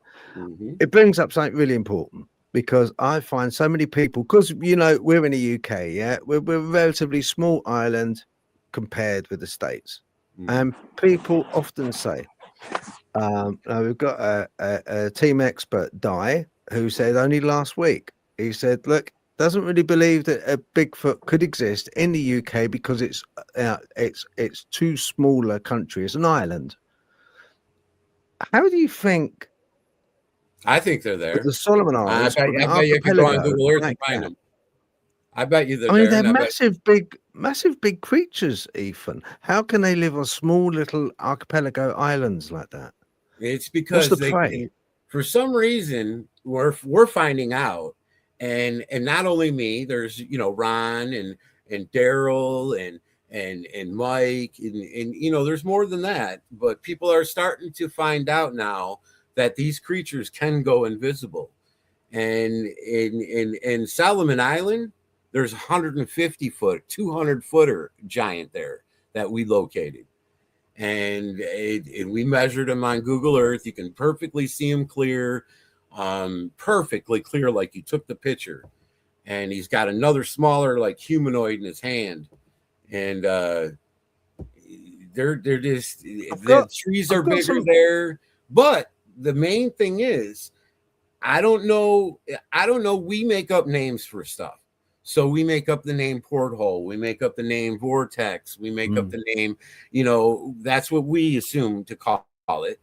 It brings up something really important. Because I find so many people, because, you know, we're in the UK, yeah, we're a relatively small island compared with the States. And people often say, we've got a team expert, Di, who said only last week, he said, look, doesn't really believe that a Bigfoot could exist in the UK because it's too small a country, it's an island. How do you think? I think they're there. The Solomon Islands. I bet you could go on Google Earth and find them. I bet you they're there. I mean, they're massive big creatures, Ethan. How can they live on small little archipelago islands like that? It's because for some reason, we're finding out, and not only me, there's, you know, Ron and Darrell and Mike, and you know, there's more than that, but people are starting to find out now that these creatures can go invisible. And in Solomon Island, there's 150 foot, 200 footer giant there that we located. And we measured them on Google Earth. You can perfectly see them clear, perfectly clear, like you took the picture. And he's got another smaller, like humanoid in his hand. And they're just, the trees are bigger there. But the main thing is, I don't know. We make up names for stuff. So we make up the name porthole. We make up the name vortex. We make up the name, you know, that's what we assume to call it.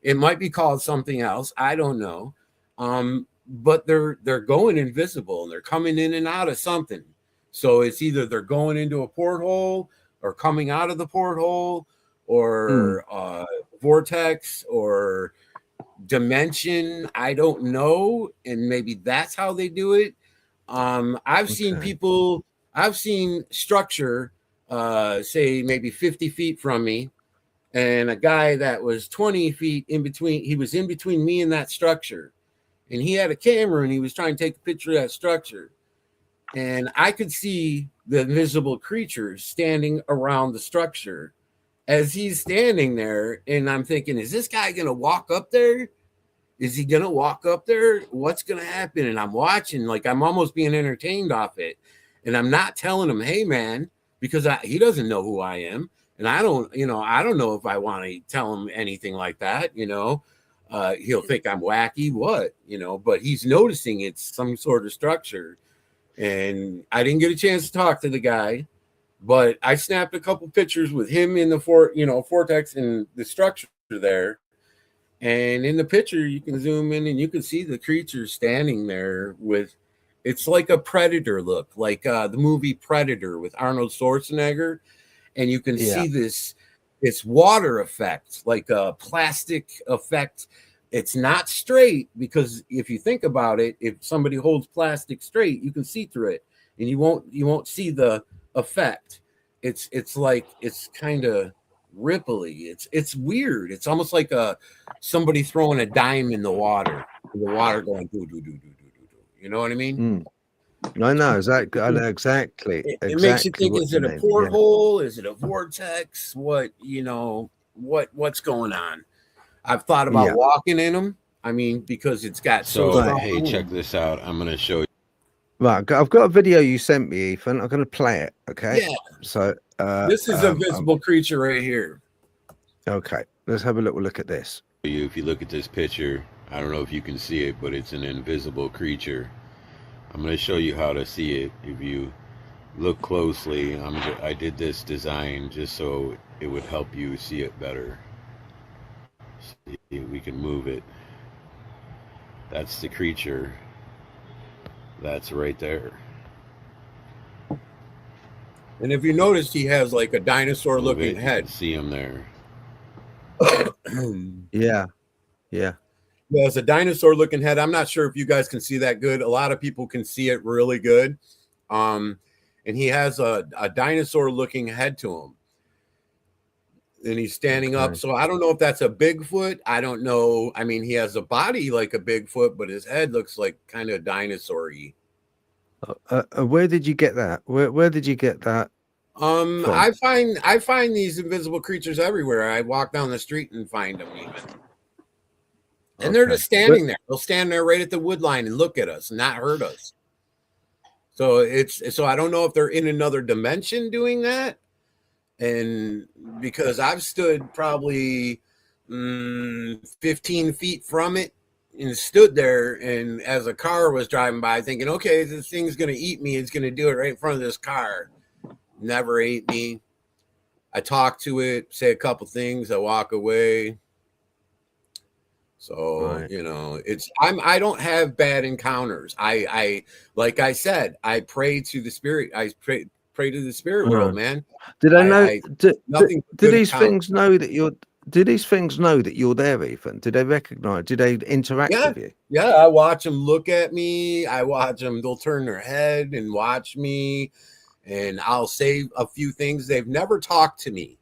It might be called something else. I don't know. But they're going invisible and they're coming in and out of something. So it's either they're going into a porthole or coming out of the porthole or vortex or dimension. I don't know. And maybe that's how they do it. I've seen structure, say maybe 50 feet from me, and a guy that was 20 feet in between. He was in between me and that structure, and he had a camera and he was trying to take a picture of that structure. And I could see the invisible creature standing around the structure as he's standing there. And I'm thinking, is this guy going to walk up there? Is he going to walk up there? What's going to happen? And I'm watching, like I'm almost being entertained off it. And I'm not telling him, hey, man, because he doesn't know who I am. And I don't know if I want to tell him anything like that, he'll think I'm wacky, but he's noticing it's some sort of structure. And I didn't get a chance to talk to the guy, but I snapped a couple pictures with him in the vortex and the structure there. And in the picture, you can zoom in and you can see the creature standing there with, it's like a predator look, like the movie Predator with Arnold Schwarzenegger. And you can see this water effect, like a plastic effect. It's not straight, because if you think about it, if somebody holds plastic straight, you can see through it and you won't see the effect. It's like, it's kind of ripply. It's weird. It's almost like somebody throwing a dime in the water going do do do do do do. You know what I mean? I know exactly. It makes you think: is it a porthole? Is it a vortex? What's going on? I've thought about walking in them. I mean, because it's got hey, check this out. I'm gonna show you. Right, I've got a video you sent me, Ethan. I'm gonna play it. Okay. Yeah. So this is a visible creature right here. Okay, let's have a little look at this. If you look at this picture, I don't know if you can see it, but it's an invisible creature. I'm going to show you how to see it. If you look closely, I did this design just so it would help you see it better. See, we can move it. That's the creature. That's right there. And if you notice, he has like a dinosaur-looking head. See him there. Yeah. Yeah, it's a dinosaur-looking head. I'm not sure if you guys can see that good. A lot of people can see it really good. And he has a dinosaur-looking head to him. And he's standing up. So I don't know if that's a Bigfoot. I don't know. I mean, he has a body like a Bigfoot, but his head looks like kind of dinosaur-y. Where did you get that? Where did you get that? From? I find these invisible creatures everywhere. I walk down the street and find them even. And they're just standing there. They'll stand there right at the wood line and look at us and not hurt us. So I don't know if they're in another dimension doing that. And because I've stood probably 15 feet from it and stood there, and as a car was driving by thinking, okay, this thing's going to eat me. It's going to do it right in front of this car. Never ate me. I talk to it, say a couple things. I walk away. So, I don't have bad encounters. I like I said, I pray to the spirit. I pray to the spirit world, man. Did I know? Do these things know that you're? Do these things know that you're there, Ethan? Do they recognize? Do they interact with you? Yeah, I watch them look at me. I watch them. They'll turn their head and watch me, and I'll say a few things. They've never talked to me.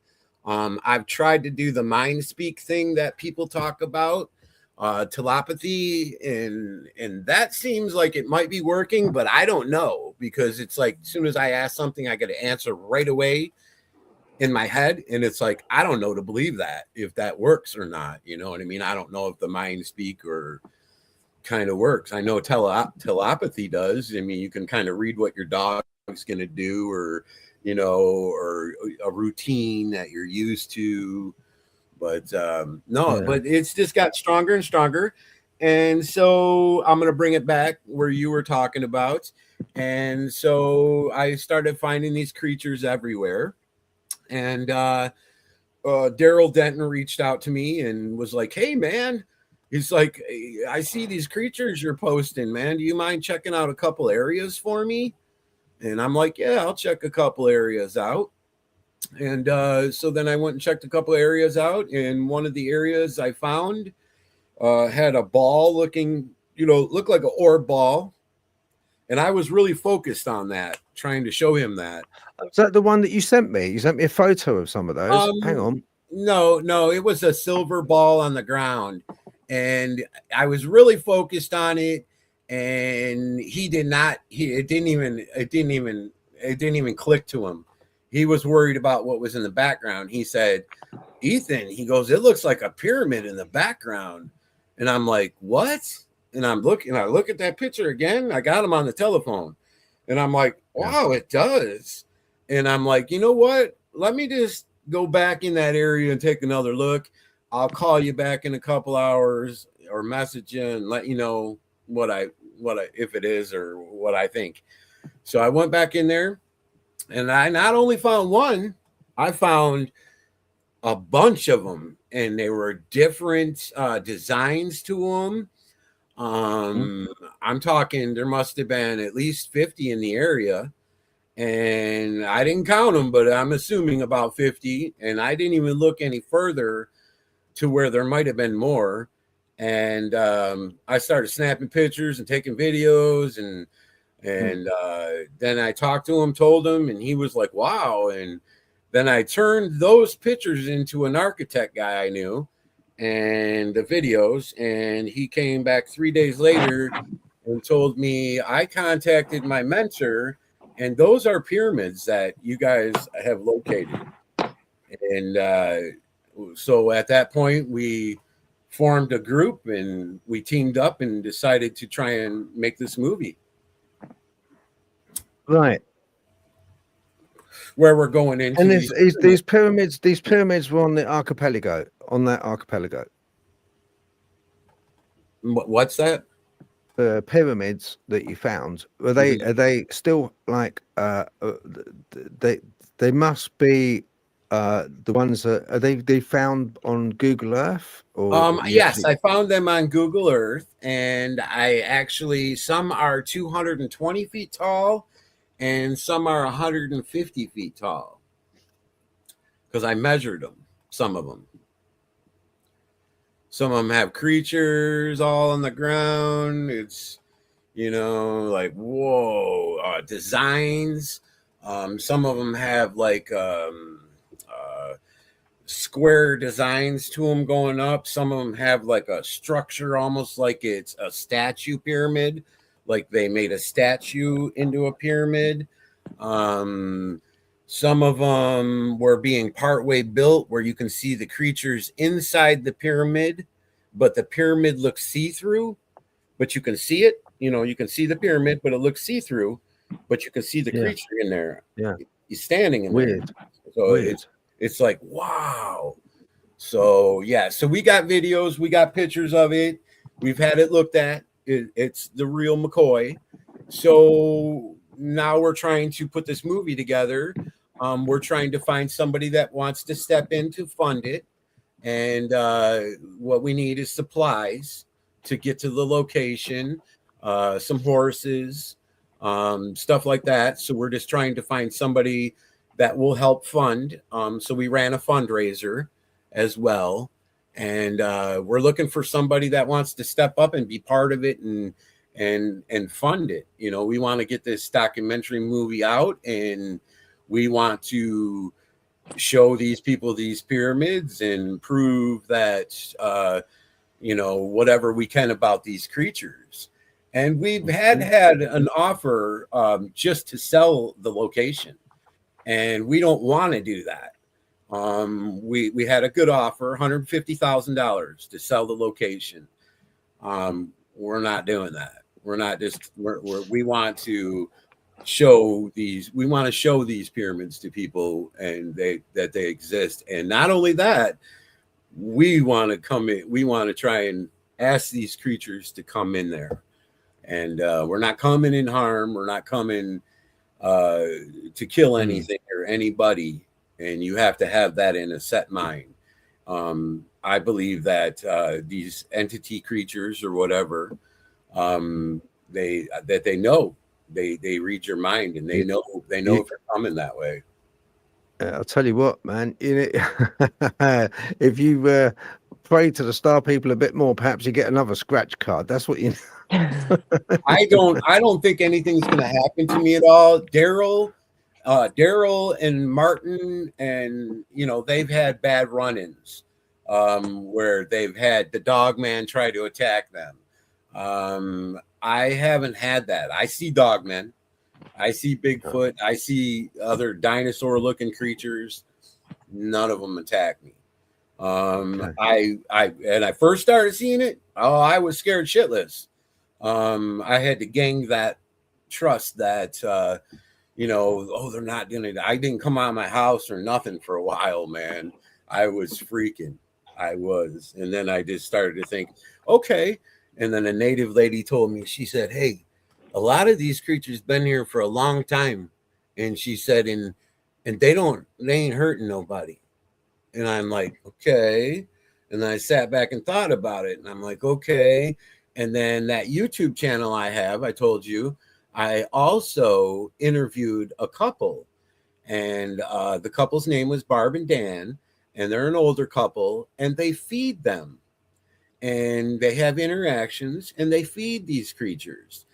I've tried to do the mind speak thing that people talk about. Telepathy, and that seems like it might be working, but I don't know, because it's like as soon as I ask something, I get an answer right away in my head, and it's like I don't know to believe that if that works or not. You know what I mean? I don't know if the mind speak or kind of works. I know telepathy does. I mean, you can kind of read what your dog's going to do, or or a routine that you're used to. But but it's just got stronger and stronger. And so I'm going to bring it back where you were talking about. And so I started finding these creatures everywhere. And Darrell Denton reached out to me and was like, hey, man, he's like, I see these creatures you're posting, man. Do you mind checking out a couple areas for me? And I'm like, yeah, I'll check a couple areas out. And so then I went and checked a couple areas out, and one of the areas I found had a ball looking, looked like an orb ball. And I was really focused on that, trying to show him that. Is that the one that you sent me? You sent me a photo of some of those. Hang on. No, it was a silver ball on the ground. And I was really focused on it. And it didn't even it didn't even click to him. He was worried about what was in the background. He said, Ethan, he goes, it looks like a pyramid in the background. And I'm like, what? And I look at that picture again. I got him on the telephone. And I'm like, wow, it does. And I'm like, you know what? Let me just go back in that area and take another look. I'll call you back in a couple hours or message you and let you know what I if it is or what I think. So I went back in there and I not only found one, I found a bunch of them, and they were different designs to them. I'm talking, there must have been at least 50 in the area, and I didn't count them, but I'm assuming about 50. And I didn't even look any further to where there might have been more. And I started snapping pictures and taking videos, and then I talked to him, told him, and he was like, wow. And then I turned those pictures into an architect guy I knew and the videos, and he came back 3 days later and told me, I contacted my mentor, and those are pyramids that you guys have located. And so at that point, we formed a group and we teamed up and decided to try and make this movie. Right. Where we're going into. And these pyramids were on the archipelago, on that archipelago. What's that? The pyramids that you found, are they still like they must be the ones that are they found on Google Earth? Or yes, I found them on Google Earth, and I actually, some are 220 feet tall and some are 150 feet tall because I measured them, some of them. Some of them have creatures all on the ground. It's, like, whoa, designs. Some of them have like square designs to them going up. Some of them have like a structure almost like it's a statue pyramid, like they made a statue into a pyramid. Some of them were being partway built where you can see the creatures inside the pyramid, but the pyramid looks see-through, but you can see it. You can see the pyramid, but it looks see-through, but you can see the creature in there. Yeah. He's standing in there. So it's like, wow. So, yeah. So we got videos. We got pictures of it. We've had it looked at. It's the real McCoy. So now we're trying to put this movie together. We're trying to find somebody that wants to step in to fund it. And what we need is supplies to get to the location, some horses, stuff like that. So we're just trying to find somebody that will help fund. So we ran a fundraiser as well. And we're looking for somebody that wants to step up and be part of it and fund it. We want to get this documentary movie out, and we want to show these people these pyramids and prove that, whatever we can about these creatures. And we've had an offer just to sell the location, and we don't want to do that. We had a good offer, $150,000 to sell the location. We're not doing that. We're not just, we want to show these pyramids to people, and that they exist. And not only that, we want to come in, we want to try and ask these creatures to come in there. And we're not coming in harm. We're not coming to kill anything or anybody. And you have to have that in a set mind. I believe that these entity creatures or whatever, they know, they read your mind, and they know if you're coming that way. I'll tell you what, man. If you pray to the star people a bit more, perhaps you get another scratch card. That's what you. I don't think anything's going to happen to me at all. Darrell and Martin, and they've had bad run-ins where they've had the dog man try to attack them. I haven't had that. I see dog men. I see Bigfoot. I see other dinosaur-looking creatures. None of them attack me. I first started seeing it. Oh, I was scared shitless. I had to gain that trust that they're not gonna. I didn't come out of my house or nothing for a while, man. I was freaking. I was, and then I just started to think, okay. And then a native lady told me, she said, "Hey, a lot of these creatures been here for a long time," and she said, and they ain't hurting nobody. And I'm like, okay. And then I sat back and thought about it, and I'm like, okay. And then that YouTube channel I have, I told you, I also interviewed a couple, and the couple's name was Barb and Dan, and they're an older couple, and they feed them, and they have interactions, and they feed these creatures.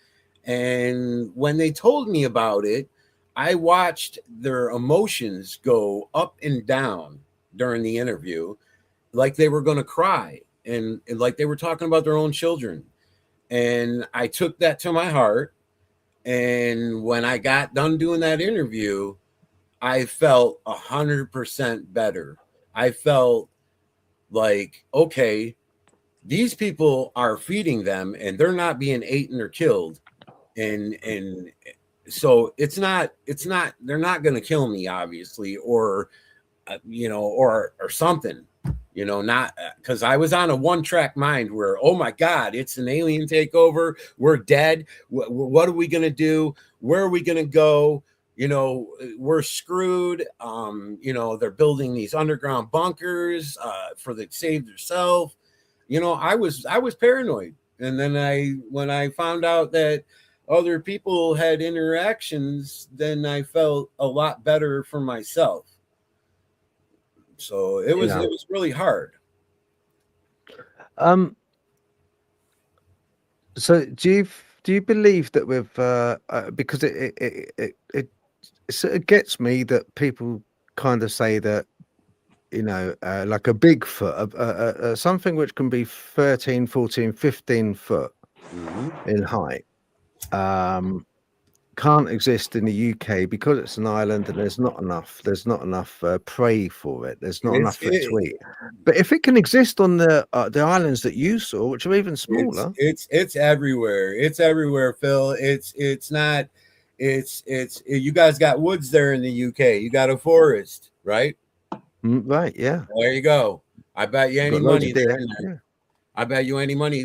And when they told me about it, I watched their emotions go up and down during the interview, like they were going to cry, and like they were talking about their own children. And I took that to my heart. And when I got done doing that interview, I felt 100% better. I felt like, okay, these people are feeding them and they're not being eaten or killed. And so it's not, they're not going to kill me, obviously, or something, not because I was on a one-track mind where, oh my God, it's an alien takeover. We're dead. What are we going to do? Where are we going to go? We're screwed. They're building these underground bunkers for the save themselves. I was paranoid. And then when I found out that other people had interactions, then I felt a lot better for myself. So it was really hard. So do you believe that with because it sort of gets me that people kind of say that like a Bigfoot, something which can be 13, 14, 15 foot in height, can't exist in the UK because it's an island and there's not enough prey for it. There's not enough for it to eat. But if it can exist on the islands that you saw, which are even smaller, it's everywhere. It's everywhere, Phil. It's not. It's you guys got woods there in the UK. You got a forest, right? Right. Yeah. There you go. I bet you any money there. Yeah. I bet you any money.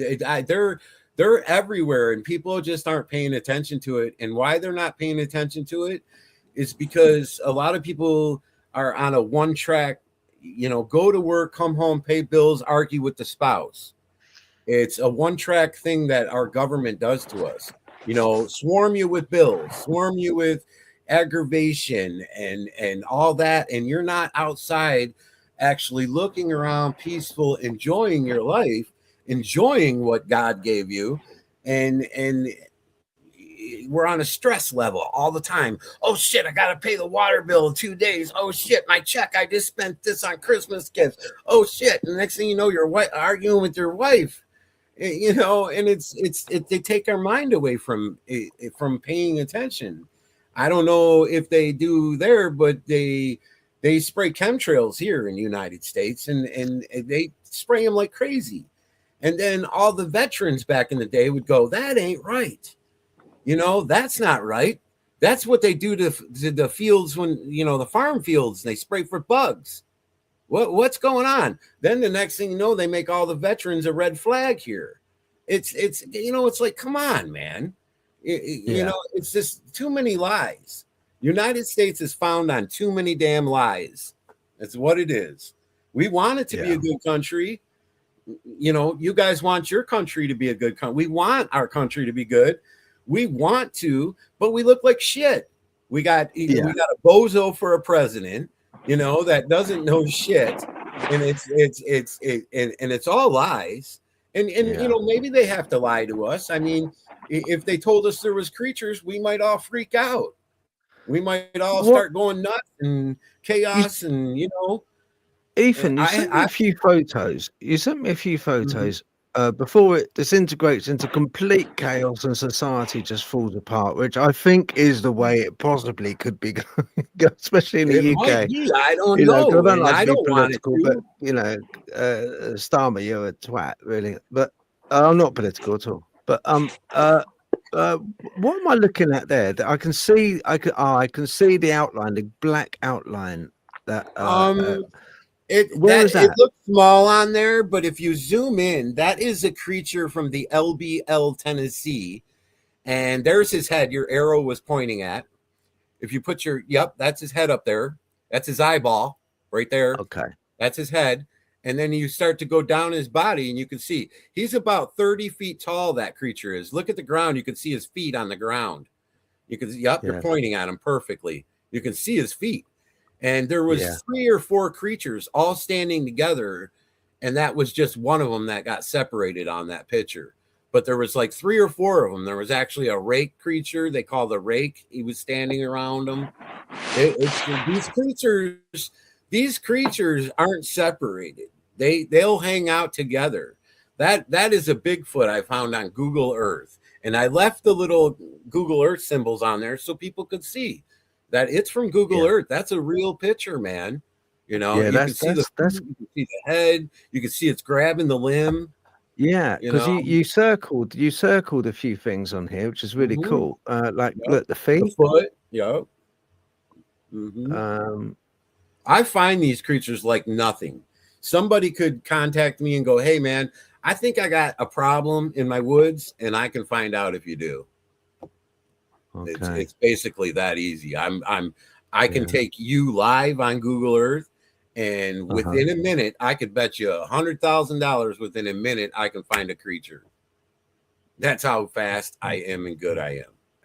They're everywhere, and people just aren't paying attention to it. And why they're not paying attention to it is because a lot of people are on a one track, go to work, come home, pay bills, argue with the spouse. It's a one track thing that our government does to us. Swarm you with bills, swarm you with aggravation and all that. And you're not outside actually looking around peaceful, enjoying your life, enjoying what God gave you, and we're on a stress level all the time. Oh shit, I gotta pay the water bill in 2 days. Oh shit, my check, I just spent this on Christmas gifts. Oh shit, and the next thing you know, you're arguing with your wife, and they take our mind away from paying attention. I don't know if they do there, but they spray chemtrails here in the United States, and they spray them like crazy. And then all the veterans back in the day would go, that ain't right. That's not right. That's what they do to the fields when, the farm fields, they spray for bugs. What's going on? Then the next thing you know, they make all the veterans a red flag here. It's like, come on, man. It's just too many lies. United States is found on too many damn lies. That's what it is. We want it to be a good country. You guys want your country to be a good country. We want our country to be good. We want to, but we look like shit. We got a bozo for a president, that doesn't know shit, and it's all lies. And maybe they have to lie to us. I mean, if they told us there was creatures, we might all freak out. We might all start going nuts and chaos, and Ethan, you sent me a few photos. You sent me a few photos before it disintegrates into complete chaos and society just falls apart, which I think is the way it possibly could be going, especially in It the might UK. be. I don't You know, 'cause I know, don't and like to I be don't want it political, but to. you know, Starmer, you're a twat, really. But I'm not political at all. But what am I looking at there? That I can see, I can see the outline, the black outline. That where is It that? looks small on there, but if you zoom in, that is a creature from the LBL, Tennessee, and there's his head. Your arrow was pointing at. If you put yep, that's his head up there. That's his eyeball right there. Okay. That's his head. And then you start to go down his body, and you can see he's about 30 feet tall. That creature is. Look at the ground. You can see his feet on the ground. You can, yep, Yeah. you're pointing at him perfectly. You can see his feet. And there was Yeah. 3 or 4 creatures all standing together, and that was just one of them that got separated on that picture. But there was like 3 or 4 of them. There was actually a rake creature they call the rake. He was standing around them. These creatures aren't separated. They'll hang out together. That is a Bigfoot I found on Google Earth, and I left the little Google Earth symbols on there so people could see that it's from Google Earth. That's a real picture, man. You know, Yeah, you can see you can see the head, you can see it's grabbing the limb. Yeah, because you circled a few things on here, which is really cool. Like look, the feet, the foot. Yep. I find these creatures like nothing. Somebody could contact me and go, "Hey, man, I think I got a problem in my woods," and I can find out if you do. Okay. It's basically that easy. I can take you live on Google Earth, and within a minute, I could bet you $100,000 within a minute I can find a creature. That's how fast I am and good I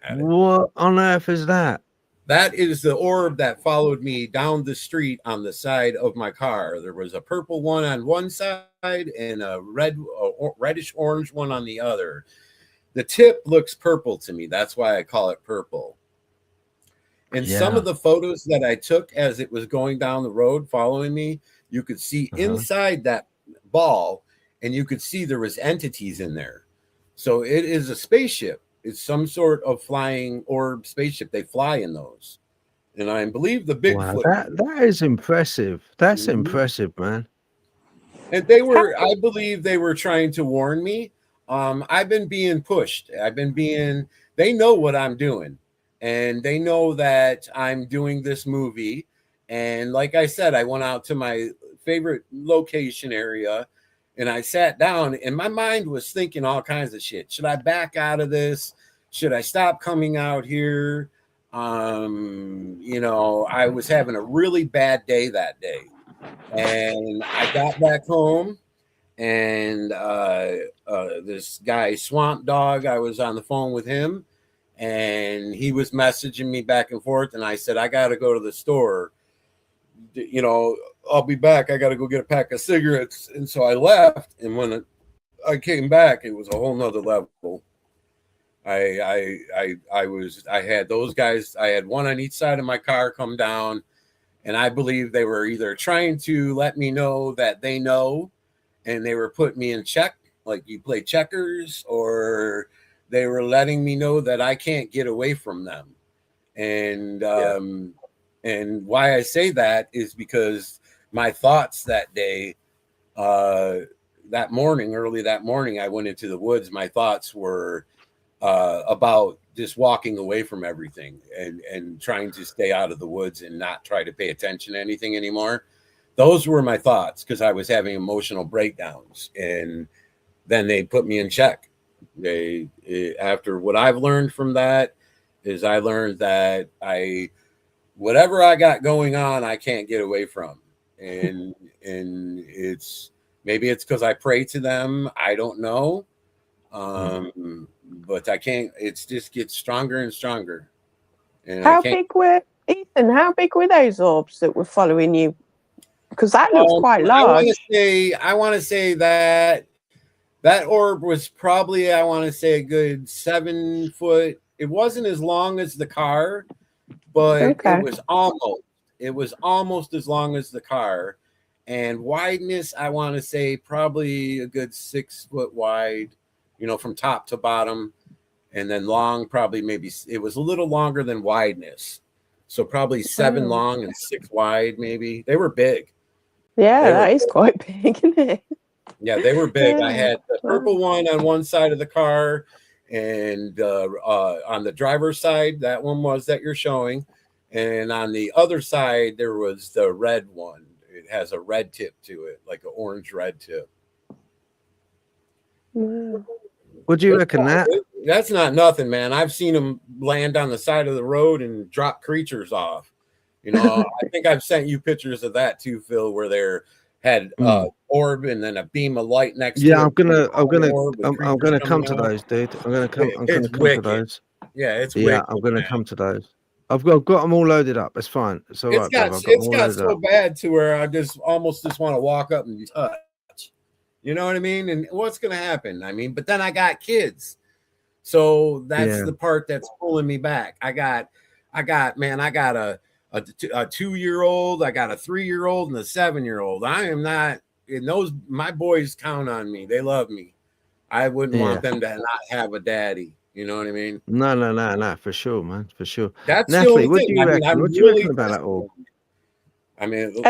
am. What on earth is that? That is the orb that followed me down the street on the side of my car. There was a purple one on one side and a reddish orange one on the other. The tip looks purple to me. That's why I call it purple. And some of the photos that I took as it was going down the road following me, you could see inside that ball, and you could see there was entities in there. So it is a spaceship. It's some sort of flying orb spaceship. They fly in those. And I believe the Bigfoot. Wow, that is impressive. That's impressive, man. And I believe they were trying to warn me. I've been being pushed. They know what I'm doing. And they know that I'm doing this movie. And like I said, I went out to my favorite location area and I sat down and my mind was thinking all kinds of shit. Should I back out of this? Should I stop coming out here? You know, I was having a really bad day that day. And I got back home and this guy, Swamp Dog, I was on the phone with him and he was messaging me back and forth. And I said, I got to go to the store. You know, I'll be back. I got to go get a pack of cigarettes. And so I left. And when I came back, it was a whole nother level. I had those guys. I had one on each side of my car come down. And I believe they were either trying to let me know that they know and they were putting me in check, like you play checkers, or they were letting me know that I can't get away from them. And and why I say that is because my thoughts that day, early that morning, I went into the woods. My thoughts were about just walking away from everything and trying to stay out of the woods and not try to pay attention to anything anymore. Those were my thoughts because I was having emotional breakdowns, and then they put me in check. After what I've learned from that is I learned that whatever I got going on, I can't get away from. And maybe it's because I pray to them. I don't know. But I can't, it just gets stronger and stronger. And how big were those orbs that were following you? Because that looks quite large. I want to say that orb was probably, I want to say, a good 7 foot. It wasn't as long as the car, but it was almost as long as the car. and wideness, I want to say probably a good 6 foot wide, you know, from top to bottom. And then long, probably maybe it was a little longer than wideness. So probably 7 long and 6 wide, maybe. They were big. Yeah, that is quite big, isn't it? Yeah, they were big. I Yeah. had the purple one on one side of the car, and on the driver's side, that one was that you're showing. And on the other side, there was the red one. It has a red tip to it, like an orange red tip. Wow. What do you reckon that? That's not nothing, man. I've seen them land on the side of the road and drop creatures off. You know, I think I've sent you pictures of that too, Phil, where there had orb and then a beam of light next to it. I'm gonna come to those, dude. I'm gonna come to those. Yeah, it's yeah, wicked, I'm gonna man. come to those. I've got them all loaded up. It's fine. It's all right, brother. It's got so bad to where I almost want to walk up and touch. You know what I mean? And what's gonna happen? I mean, but then I got kids, so that's the part that's pulling me back. I got a 2-year-old, I got a 3-year-old, and a 7-year-old. I am not in those. My boys count on me. They love me. I wouldn't want them to not have a daddy. You know what I mean? No, for sure, man, for sure. That's Natalie, the what only do thing. you reckon? What do you reckon about that all? I mean,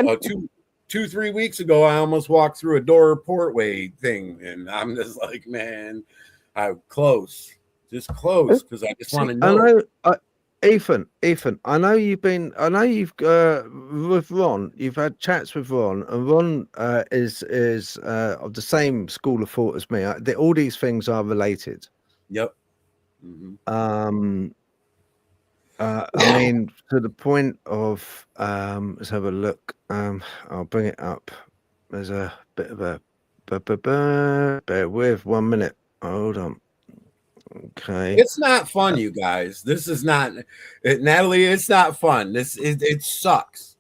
2-3 weeks ago, I almost walked through a door portway thing, and I'm just like, man, I'm close, just close, because I just want to know. Ethan, I know you've with Ron, you've had chats with Ron, and Ron is of the same school of thought as me. All these things are related. Yep. Mm-hmm. I mean, to the point of let's have a look. I'll bring it up. There's a bit of a bear with 1 minute. Hold on. Okay. It's not fun, you guys. This is not Natalie. It's not fun. It sucks.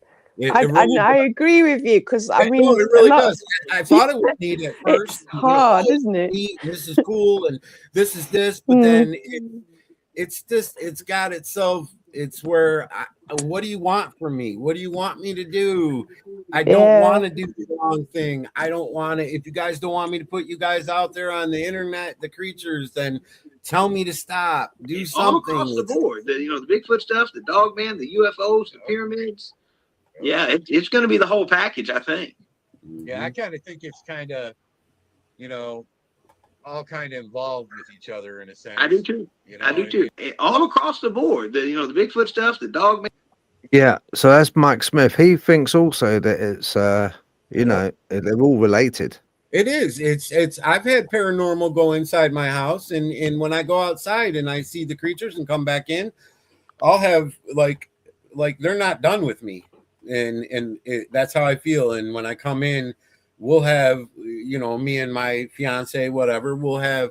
I agree with you, because I mean, it really does. I thought it would need at first. It's hard, isn't it? This is cool, and this is this, but then it's got itself. It's where what do you want from me? What do you want me to do? I don't want to do the wrong thing. I don't want to. If you guys don't want me to put you guys out there on the internet, the creatures, then tell me to stop. Do something. All across the board. The Bigfoot stuff, the Dogman, the UFOs, the pyramids. Yeah, it's going to be the whole package, I think. Yeah, I kind of think it's kind of, all kind of involved with each other in a sense. I do too. I do too. All across the board. The Bigfoot stuff, the Dogman. Yeah, so that's Mike Smith. He thinks also that it's they're all related. It is. It's I've had paranormal go inside my house, and when I go outside and I see the creatures and come back in, I'll have like they're not done with me. And that's how I feel. And when I come in, we'll have, me and my fiance, whatever, we'll have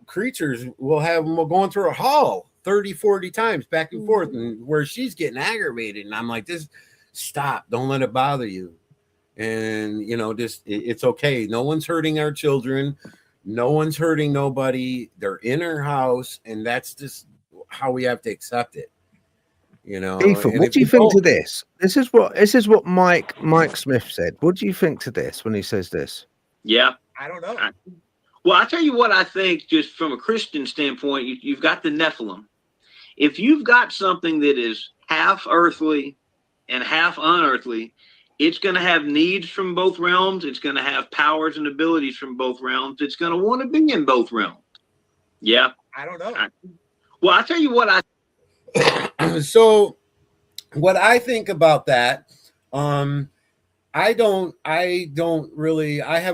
creatures, we'll have them going through a hall 30, 40 times back and forth, and where she's getting aggravated. And I'm like, just stop. Don't let it bother you. And, it's okay. No one's hurting our children. No one's hurting nobody. They're in our house. And that's just how we have to accept it. Ethan, what do you think to this? This is what Mike Smith said. What do you think to this when he says this? Yeah, I don't know. Well, I tell you what I think, just from a Christian standpoint, you've got the Nephilim. If you've got something that is half earthly and half unearthly, it's going to have needs from both realms. It's going to have powers and abilities from both realms. It's going to want to be in both realms. Yeah, I don't know. Well, I tell you what So what I think about that, I have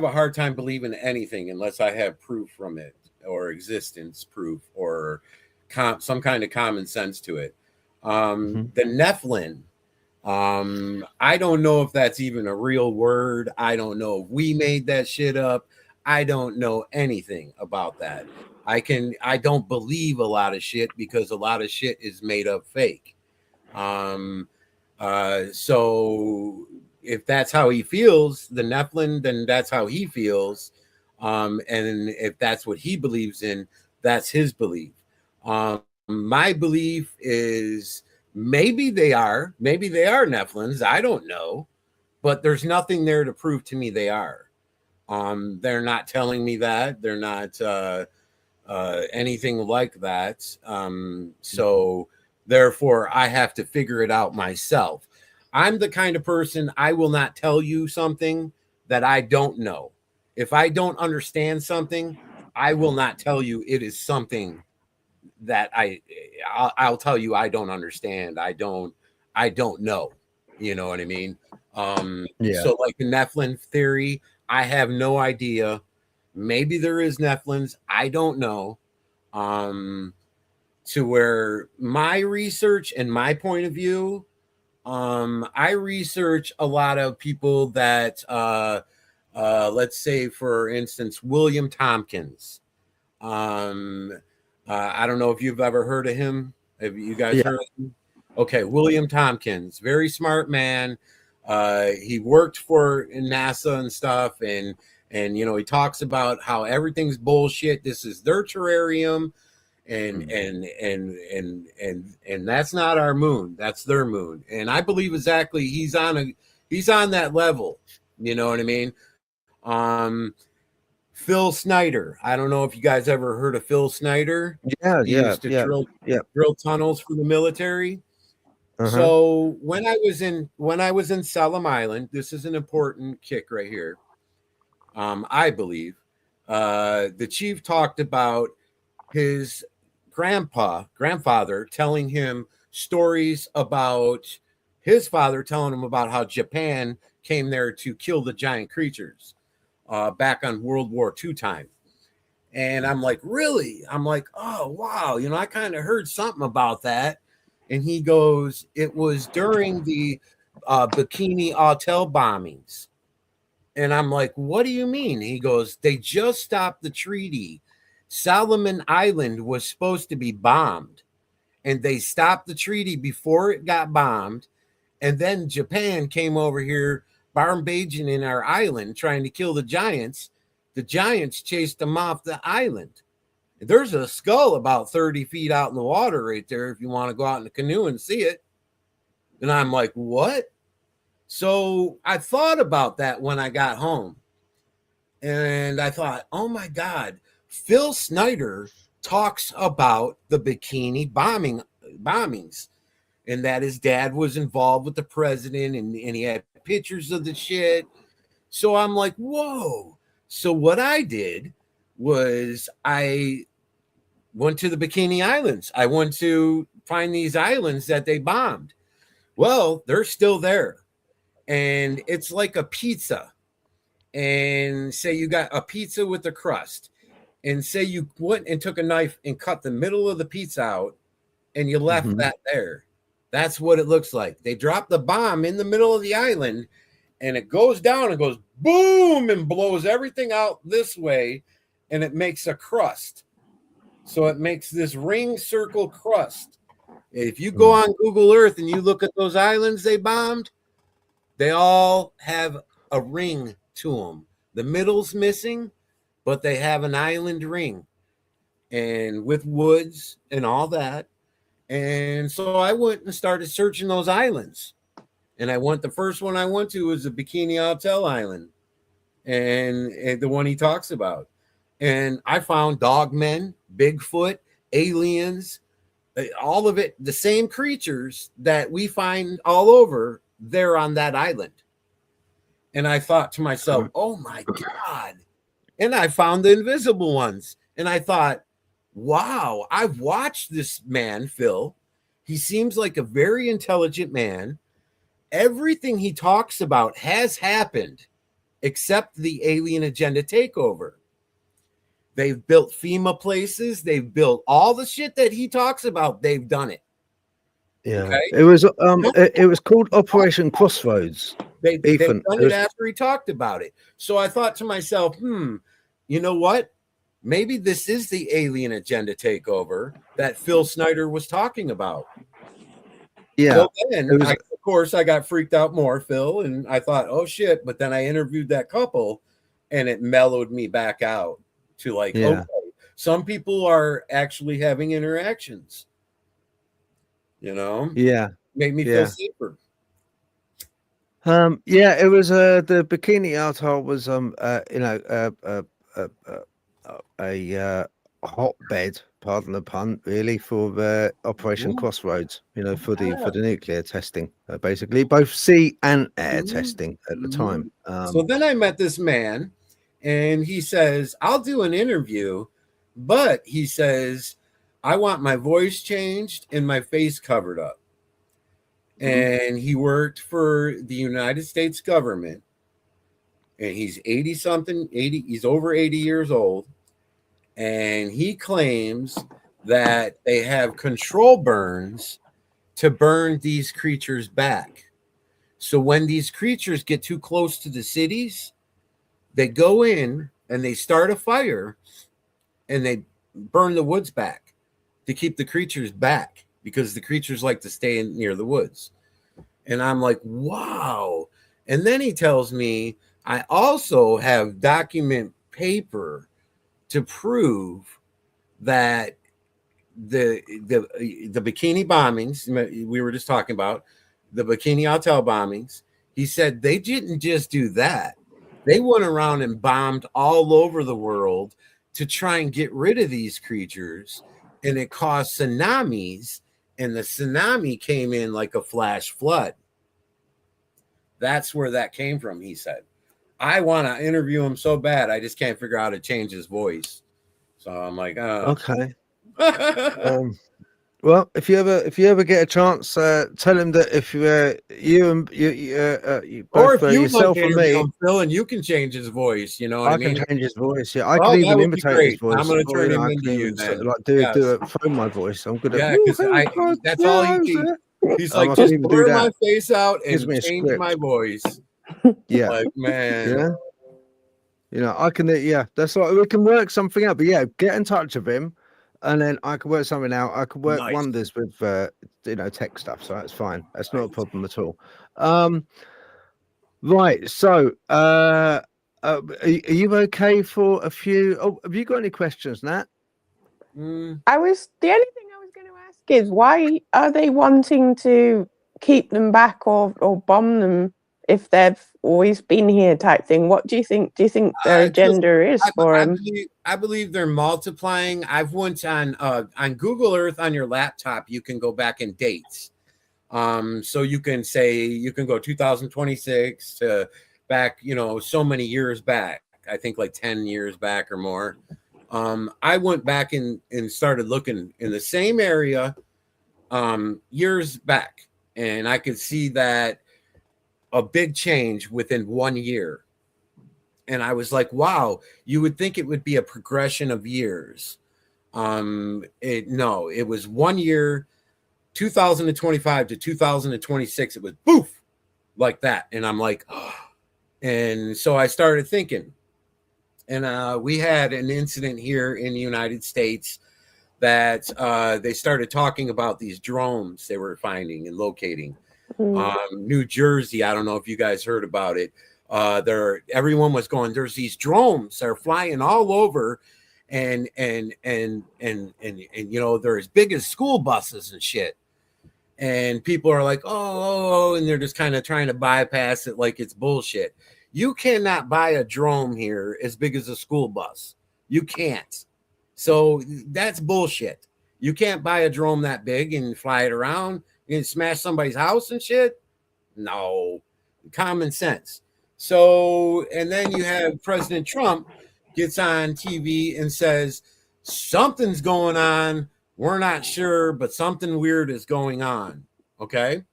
a hard time believing anything unless I have proof from it, or existence proof, or some kind of common sense to it. The Nephilim, I don't know if that's even a real word. I don't know if we made that shit up. I don't know anything about that. I don't believe a lot of shit because a lot of shit is made up fake. So if that's how he feels, the Nephilim, then that's how he feels. And if that's what he believes in, that's his belief. My belief is maybe they are Nephilims. I don't know. but there's nothing there to prove to me they are. They're not telling me that. They're not anything like that. So therefore, I have to figure it out myself. I'm the kind of person, I will not tell you something that I don't know. If I don't understand something, I will not tell you it is something that I'll tell you I don't understand. I don't know. You know what I mean? Yeah. So like the Nephilim theory, I have no idea. Maybe there is Nephilims. I don't know. To where my research and my point of view, I research a lot of people that, let's say, for instance, William Tompkins. I don't know if you've ever heard of him. Have you guys Yeah. heard of him? Okay, William Tompkins, very smart man. He worked for NASA and stuff, and you know, he talks about how everything's bullshit. This is their terrarium, and that's not our moon. That's their moon. And I believe exactly he's on that level. You know what I mean? Phil Snyder. I don't know if you guys ever heard of Phil Snyder. Yeah. He Yeah. used to Yeah. drill tunnels for the military. Uh-huh. So when I was in Salem Island, this is an important kick right here. I believe the chief talked about his grandfather telling him stories about his father telling him about how Japan came there to kill the giant creatures back on World War II time. And I'm like, really? I'm like, oh, wow. You know, I kind of heard something about that. And he goes, it was during the Bikini Hotel bombings. And I'm like, what do you mean? He goes, they just stopped the treaty. Solomon Island was supposed to be bombed. And they stopped the treaty before it got bombed. And then Japan came over here, bombarding in our island, trying to kill the giants. The giants chased them off the island. There's a skull about 30 feet out in the water right there if you want to go out in a canoe and see it. And I'm like, what? So I thought about that when I got home. And I thought, oh my God, Phil Snyder talks about the Bikini bombings and that his dad was involved with the president and he had pictures of the shit. So I'm like, whoa. So what I did was I went to the Bikini Islands. I went to find these islands that they bombed. Well, they're still there. And it's like a pizza. And say you got a pizza with a crust. And say you went and took a knife and cut the middle of the pizza out and you left that there. That's what it looks like. They dropped the bomb in the middle of the island and it goes down and goes boom and blows everything out this way and it makes a crust. So it makes this ring circle crust. If you go on Google Earth and you look at those islands they bombed, they all have a ring to them. The middle's missing, but they have an island ring and with woods and all that. And so I went and started searching those islands. And the first one I went to was the Bikini Hotel Island and the one he talks about. And I found dogmen, Bigfoot, aliens, all of it, the same creatures that we find all over there on that island. And I thought to myself, oh my God. And I found the invisible ones. And I thought, wow, I've watched this man, Phil. He seems like a very intelligent man. Everything he talks about has happened except the alien agenda takeover. They've built FEMA places. They've built all the shit that he talks about. They've done it. Yeah, okay? It was called Operation Crossroads. They've done it after he talked about it. So I thought to myself, you know what? Maybe this is the alien agenda takeover that Phil Snyder was talking about. Yeah. So then, of course, I got freaked out more, Phil, and I thought, oh shit. But then I interviewed that couple and it mellowed me back out to like, okay, some people are actually having interactions. You know? Yeah. Made me feel safer. Yeah, it was the Bikini Atoll was a hotbed, pardon the pun, really, for Operation Ooh. Crossroads. For the nuclear testing, basically both sea and air Mhm. testing at the time. So then I met this man, and he says, I'll do an interview, but he says, I want my voice changed and my face covered up. And he worked for the United States government, and he's 80 something, 80, he's over 80 years old. And he claims that they have control burns to burn these creatures back. So when these creatures get too close to the cities, they go in and they start a fire and they burn the woods back to keep the creatures back, because the creatures like to stay in near the woods. And I'm like, wow. And then he tells me I also have document paper to prove that the bikini bombings we were just talking about, the Bikini Hotel bombings, he said they didn't just do that. They went around and bombed all over the world to try and get rid of these creatures, and it caused tsunamis, and the tsunami came in like a flash flood. That's where that came from, he said. I want to interview him so bad, I just can't figure out how to change his voice. So I'm like, Okay. Well, if you ever get a chance, tell him that if you or both if you yourself want to and interview me, him, Phil, and you can change his voice, you know what I mean? can change his voice. Yeah, I Oh, could that even would be imitate his great. voice. I'm going to or, turn him I into can you even then. like Yes. do it phone my voice. I'm gonna. Yeah, because that's all he's like, I just can even do blur my that. face out Gives and me a change script. my voice. Yeah, Like, man. I can. Yeah, that's right. We can work something out. But yeah, get in touch with him, and then I can work something out. I can work Nice. wonders with tech stuff. So that's fine. That's not a problem at all. Right. So, are you okay for a few? Oh, have you got any questions, Nat? The only thing I was going to ask is, why are they wanting to keep them back or bomb them if they've always been here, type thing? What do you think? Do you think their agenda is for them? I believe they're multiplying. I've went on Google Earth on your laptop. You can go back in dates. So you can go 2026 to back, so many years back. I think like 10 years back or more. I went back and started looking in the same area years back, and I could see that a big change within 1 year. And I was like, wow, you would think it would be a progression of years. It was 1 year, 2025 to 2026. It was poof, like that. And I'm like, oh. And so I started thinking, and we had an incident here in the United States that they started talking about these drones they were finding and locating. New Jersey, I don't know if you guys heard about it. Everyone was going, there's these drones that are flying all over, and they're as big as school buses and shit. And people are like, oh, and they're just kind of trying to bypass it like it's bullshit. You cannot buy a drone here as big as a school bus. You can't. So that's bullshit. You can't buy a drone that big and fly it around and smash somebody's house and shit. No, common sense. So, and then you have President Trump gets on TV and says, something's going on. We're not sure, but something weird is going on. Okay.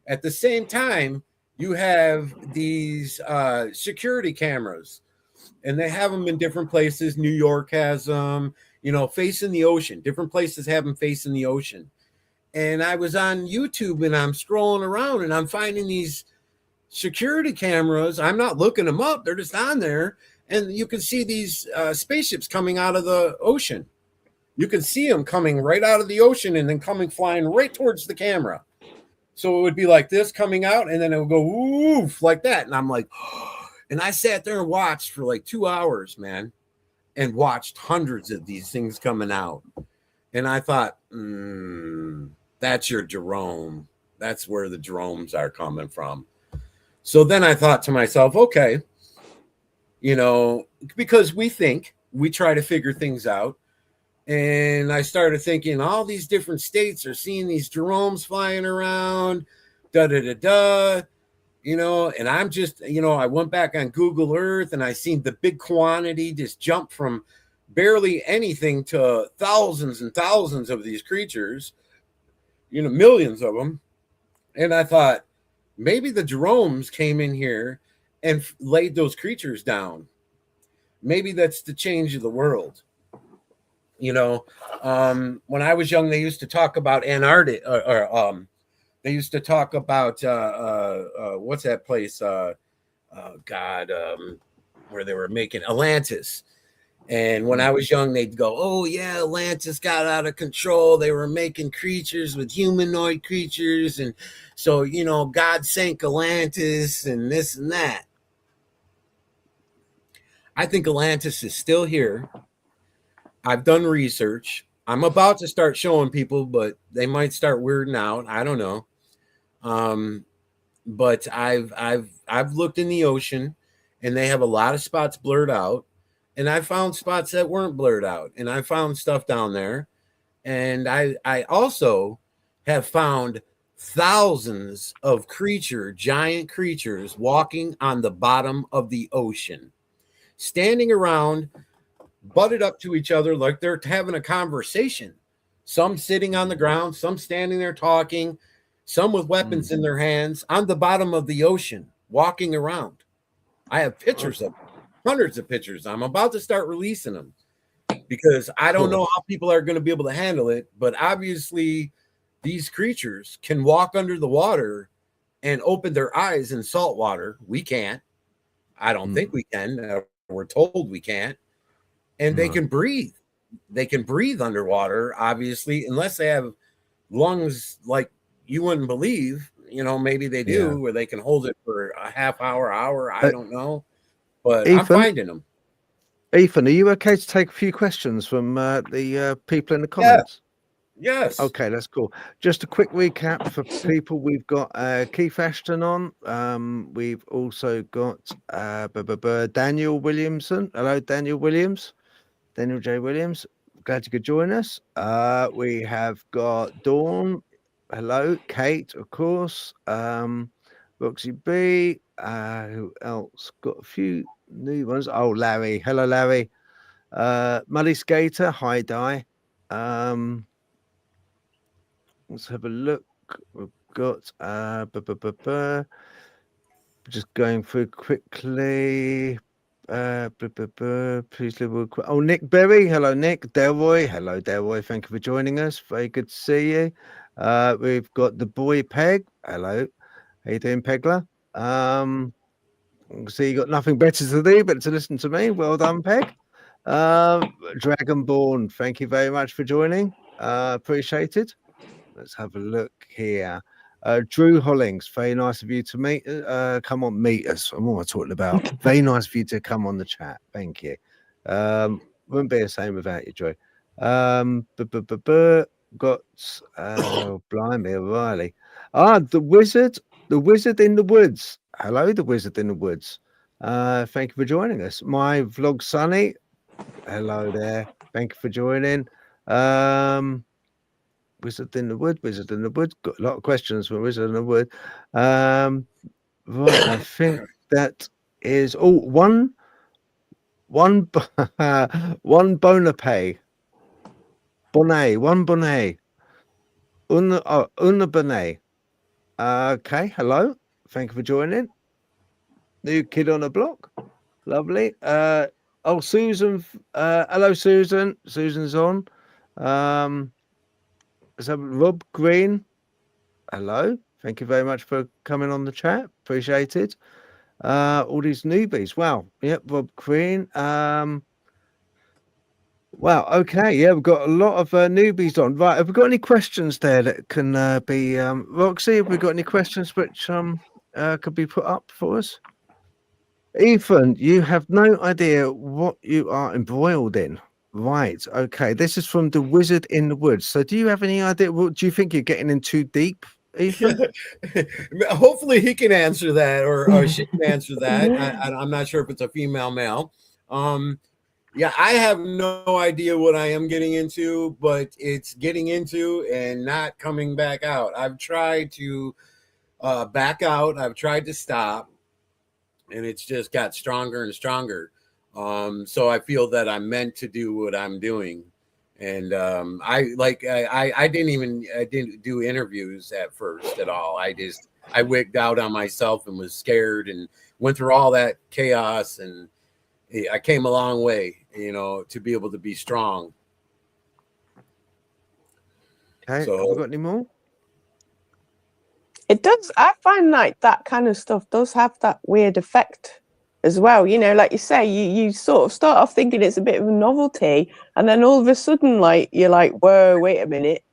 At the same time, you have these security cameras, and they have them in different places. New York has them, facing the ocean. Different places have them facing the ocean. And I was on YouTube and I'm scrolling around and I'm finding these security cameras. I'm not looking them up. They're just on there. And you can see these spaceships coming out of the ocean. You can see them coming right out of the ocean and then coming flying right towards the camera. So it would be like this coming out, and then it would go woof like that. And I'm like, oh. And I sat there and watched for like 2 hours, man, and watched hundreds of these things coming out. And I thought, that's your drone. That's where the drones are coming from. So then I thought to myself, okay, you know, because we try to figure things out. And I started thinking all these different states are seeing these drones flying around, da da da da, you know, and I'm just, you know, I went back on Google Earth and I seen the big quantity just jump from barely anything to thousands and thousands of these creatures, you know, millions of them. And I thought maybe the drones came in here and laid those creatures down. Maybe that's the change of the world. You know, when I was young, they used to talk about Antarctica, or they used to talk about what's that place? Where they were making Atlantis. And when I was young, they'd go, "Oh yeah, Atlantis got out of control. They were making creatures with humanoid creatures, and so you know, God sank Atlantis and this and that." I think Atlantis is still here. I've done research. I'm about to start showing people, but they might start weirding out. I don't know. But I've looked in the ocean, and they have a lot of spots blurred out, and I found spots that weren't blurred out, and I found stuff down there, and I also have found thousands of giant creatures walking on the bottom of the ocean, standing around, butted up to each other like they're having a conversation. Some sitting on the ground, some standing there talking, some with weapons in their hands on the bottom of the ocean, walking around. I have pictures of them, hundreds of pictures. I'm about to start releasing them because I don't know how people are going to be able to handle it. But obviously, these creatures can walk under the water and open their eyes in salt water. We can't. I don't think we can. We're told we can't. And they can breathe. They can breathe underwater, obviously, unless they have lungs like you wouldn't believe. You know, maybe they do, where they can hold it for a half hour. I don't know. But Ethan, I'm finding them. Ethan, are you okay to take a few questions from the people in the comments? Yes. Okay, that's cool. Just a quick recap for people. We've got Keith Ashton on. We've also got Daniel Williamson. Hello, Daniel Williams. Daniel J. Williams. Glad you could join us. We have got Dawn. Hello. Kate, of course. Roxy B. Who else? Got a few new ones. Oh, Larry. Hello, Larry. Muddy Skater. Hi, Di. Let's have a look. We've got just going through quickly. Please leave Nick Berry. Hello, Nick. Delroy. Hello, Delroy. Thank you for joining us. Very good to see you. We've got the boy Peg. Hello. How you doing, Pegler? See, you got nothing better to do but to listen to me. Well done, Peg. Dragonborn. Thank you very much for joining. Appreciated. Let's have a look here. Drew Hollings, very nice of you to meet. Come on, meet us. What am I talking about? Very nice of you to come on the chat. Thank you. Wouldn't be the same without you, Joy. Got blimey, O'Reilly. The wizard in the woods. Hello, the wizard in the woods. Thank you for joining us. My vlog Sunny. Hello there. Thank you for joining. Wizard in the Wood. Got a lot of questions for Wizard in the Wood. Right, I think that is one Bonapay. One Bonnet. Una Bonnet. Okay, hello. Thank you for joining. New kid on the block. Lovely. Susan. Hello, Susan. Susan's on. So Rob Green, hello. Thank you very much for coming on the chat. Appreciate it. All these newbies. Wow. Yep, Rob Green. Wow. Okay. Yeah, we've got a lot of newbies on. Right. Have we got any questions there that can be Roxy? Have we got any questions which could be put up for us? Ethan, you have no idea what you are embroiled in. Right. Okay. This is from the Wizard in the Woods. So do you have any idea? What do you think you're getting in too deep Ethan? Hopefully he can answer that, or she can answer that. I'm not sure if it's a female, male. Yeah, I have no idea what I am getting into, but it's getting into and not coming back out. I've tried to back out. I've tried to stop, and it's just got stronger and stronger. So I feel that I'm meant to do what I'm doing. And I didn't do interviews at first at all. I wigged out on myself and was scared and went through all that chaos, and I came a long way, to be able to be strong. Okay, So, have we got any more? It does. I find like that kind of stuff does have that weird effect as well. Like you say, you sort of start off thinking it's a bit of a novelty, and then all of a sudden, like you're like, whoa, wait a minute.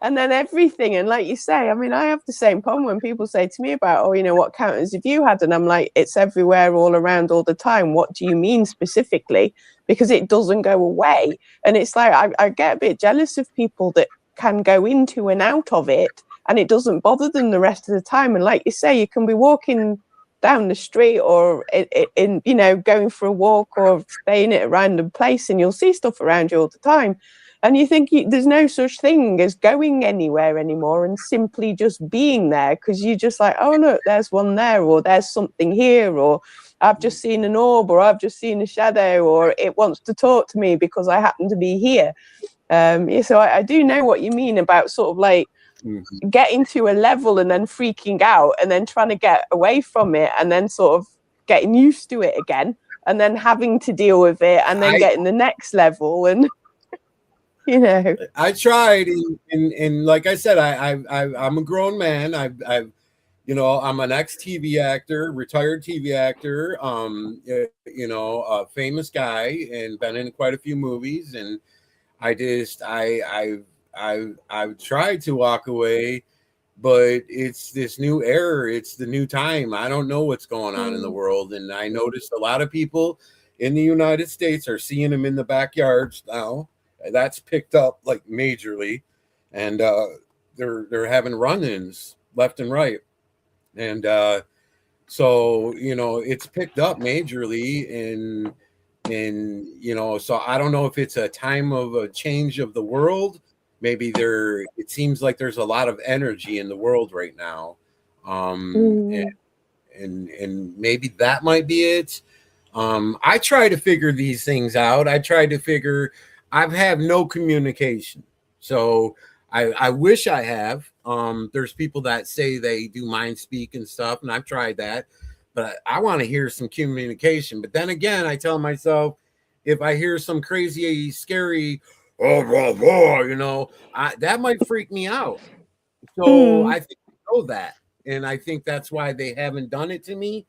And then everything, and like you say, I mean, I have the same problem when people say to me about, what counters have you had? And I'm like, it's everywhere, all around, all the time. What do you mean specifically? Because it doesn't go away. And it's like, I get a bit jealous of people that can go into and out of it, and it doesn't bother them the rest of the time. And like you say, you can be walking down the street or in going for a walk or staying at a random place, and you'll see stuff around you all the time. And you think there's no such thing as going anywhere anymore and simply just being there, because you're just like, oh, look, there's one there, or there's something here, or I've just seen an orb, or I've just seen a shadow, or it wants to talk to me because I happen to be here. So I do know what you mean about sort of like getting to a level and then freaking out and then trying to get away from it and then sort of getting used to it again and then having to deal with it and then getting the next level. And I tried, and like I said, I'm a grown man. I'm an ex-TV actor, retired TV actor, a famous guy, and been in quite a few movies. And I've tried to walk away, but it's this new era. It's the new time. I don't know what's going on in the world. And I noticed a lot of people in the United States are seeing them in the backyards now. That's picked up like majorly, and they're having run-ins left and right, and so it's picked up majorly, and so I don't know if it's a time of a change of the world. Maybe it seems like there's a lot of energy in the world right now, and maybe that might be it. I try to figure these things out. I've had no communication, so I wish I have. There's people that say they do mind speak and stuff, and I've tried that, but I want to hear some communication. But then again, I tell myself, if I hear some crazy, scary, that might freak me out. So I think I know that, and I think that's why they haven't done it to me,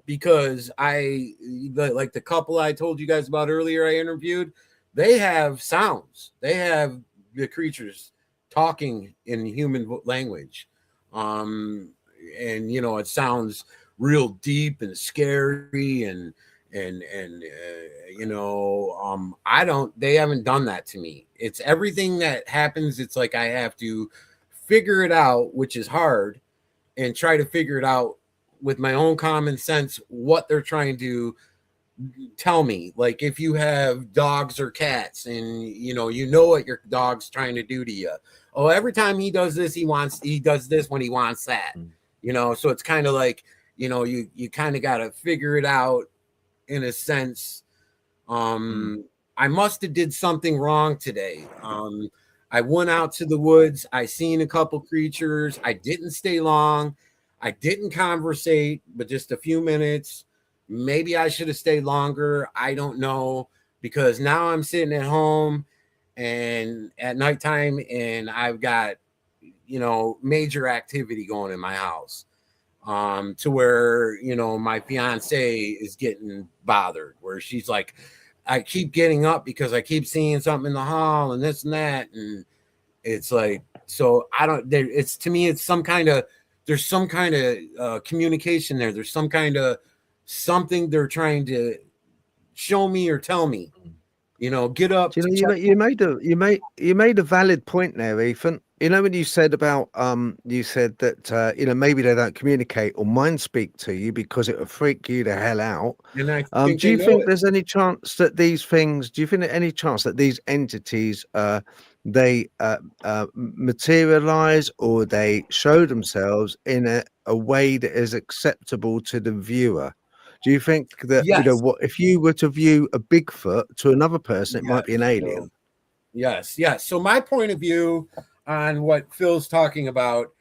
because like the couple I told you guys about earlier, I interviewed. They have sounds. They have the creatures talking in human language. And it sounds real deep and scary and they haven't done that to me. It's everything that happens. It's like I have to figure it out, which is hard, and try to figure it out with my own common sense, what they're trying to tell me. Like if you have dogs or cats and you know what your dog's trying to do to you. Oh, every time he does this, he does this when he wants that. So it's kind of like, you kind of got to figure it out in a sense. I must have did something wrong today. I went out to the woods. I seen a couple creatures. I didn't stay long. I didn't conversate, but just a few minutes. Maybe I should have stayed longer. I don't know, because now I'm sitting at home and at nighttime and I've got, major activity going in my house, to where, my fiance is getting bothered, where she's like, I keep getting up because I keep seeing something in the hall and this and that. And it's like, so it's to me, it's there's some kind of communication there. There's some kind of something they're trying to show me or tell me. Get up. Do you know you made a valid point there, Ethan. When you said about you said that maybe they don't communicate or mind speak to you because it will freak you the hell out. And I think Do you think there's any chance that these things? Do you think there's any chance that these entities they materialize or they show themselves in a way that is acceptable to the viewer? Do you think that Yes. what if you were to view a Bigfoot to another person, it might be an Yes. alien? Yes. So my point of view on what Phil's talking about,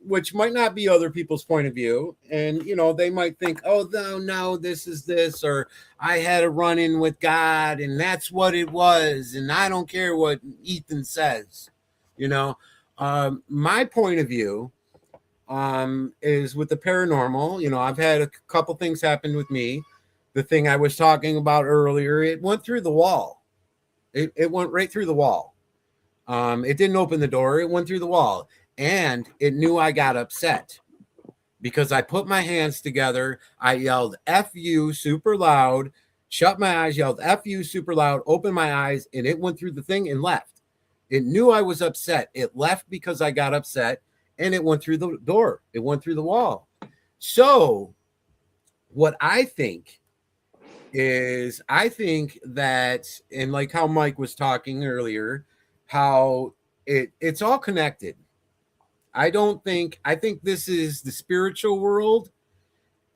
which might not be other people's point of view, and they might think, oh no, this is this, or I had a run-in with God, and that's what it was, and I don't care what Ethan says. My point of view is with the paranormal. I've had a couple things happen with me. The thing I was talking about earlier, it went through the wall. It went right through the wall. It didn't open the door. It went through the wall, and it knew I got upset because I put my hands together. I yelled "F you" super loud, shut my eyes, yelled "F you" super loud, opened my eyes, and it went through the thing and left. It knew I was upset. It left because I got upset. And it went through the door. It went through the wall. So what I think is, that, and like how Mike was talking earlier, how it's all connected. I think this is the spiritual world,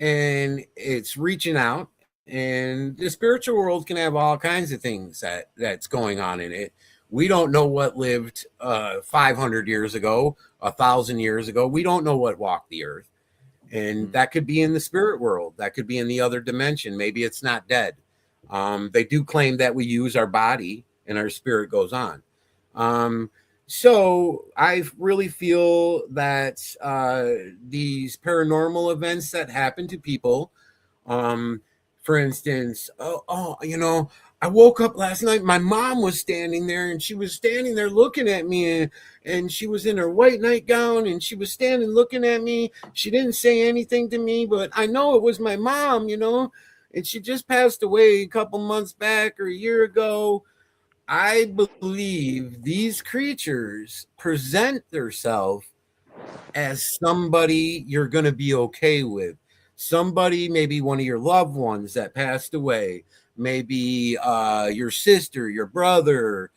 and it's reaching out, and the spiritual world can have all kinds of things that's going on in it. We don't know what lived 500 years ago, 1,000 years ago. We don't know what walked the earth. And that could be in the spirit world. That could be in the other dimension. Maybe it's not dead. They do claim that we use our body and our spirit goes on. So I really feel that these paranormal events that happen to people, for instance, I woke up last night. My mom was standing there, and she was standing there looking at me, and she was in her white nightgown, and she was standing looking at me. She didn't say anything to me, but I know it was my mom, and she just passed away a couple months back or a year ago. I believe these creatures present themselves as somebody you're going to be okay with. Somebody, maybe one of your loved ones that passed away. Maybe your sister, your brother,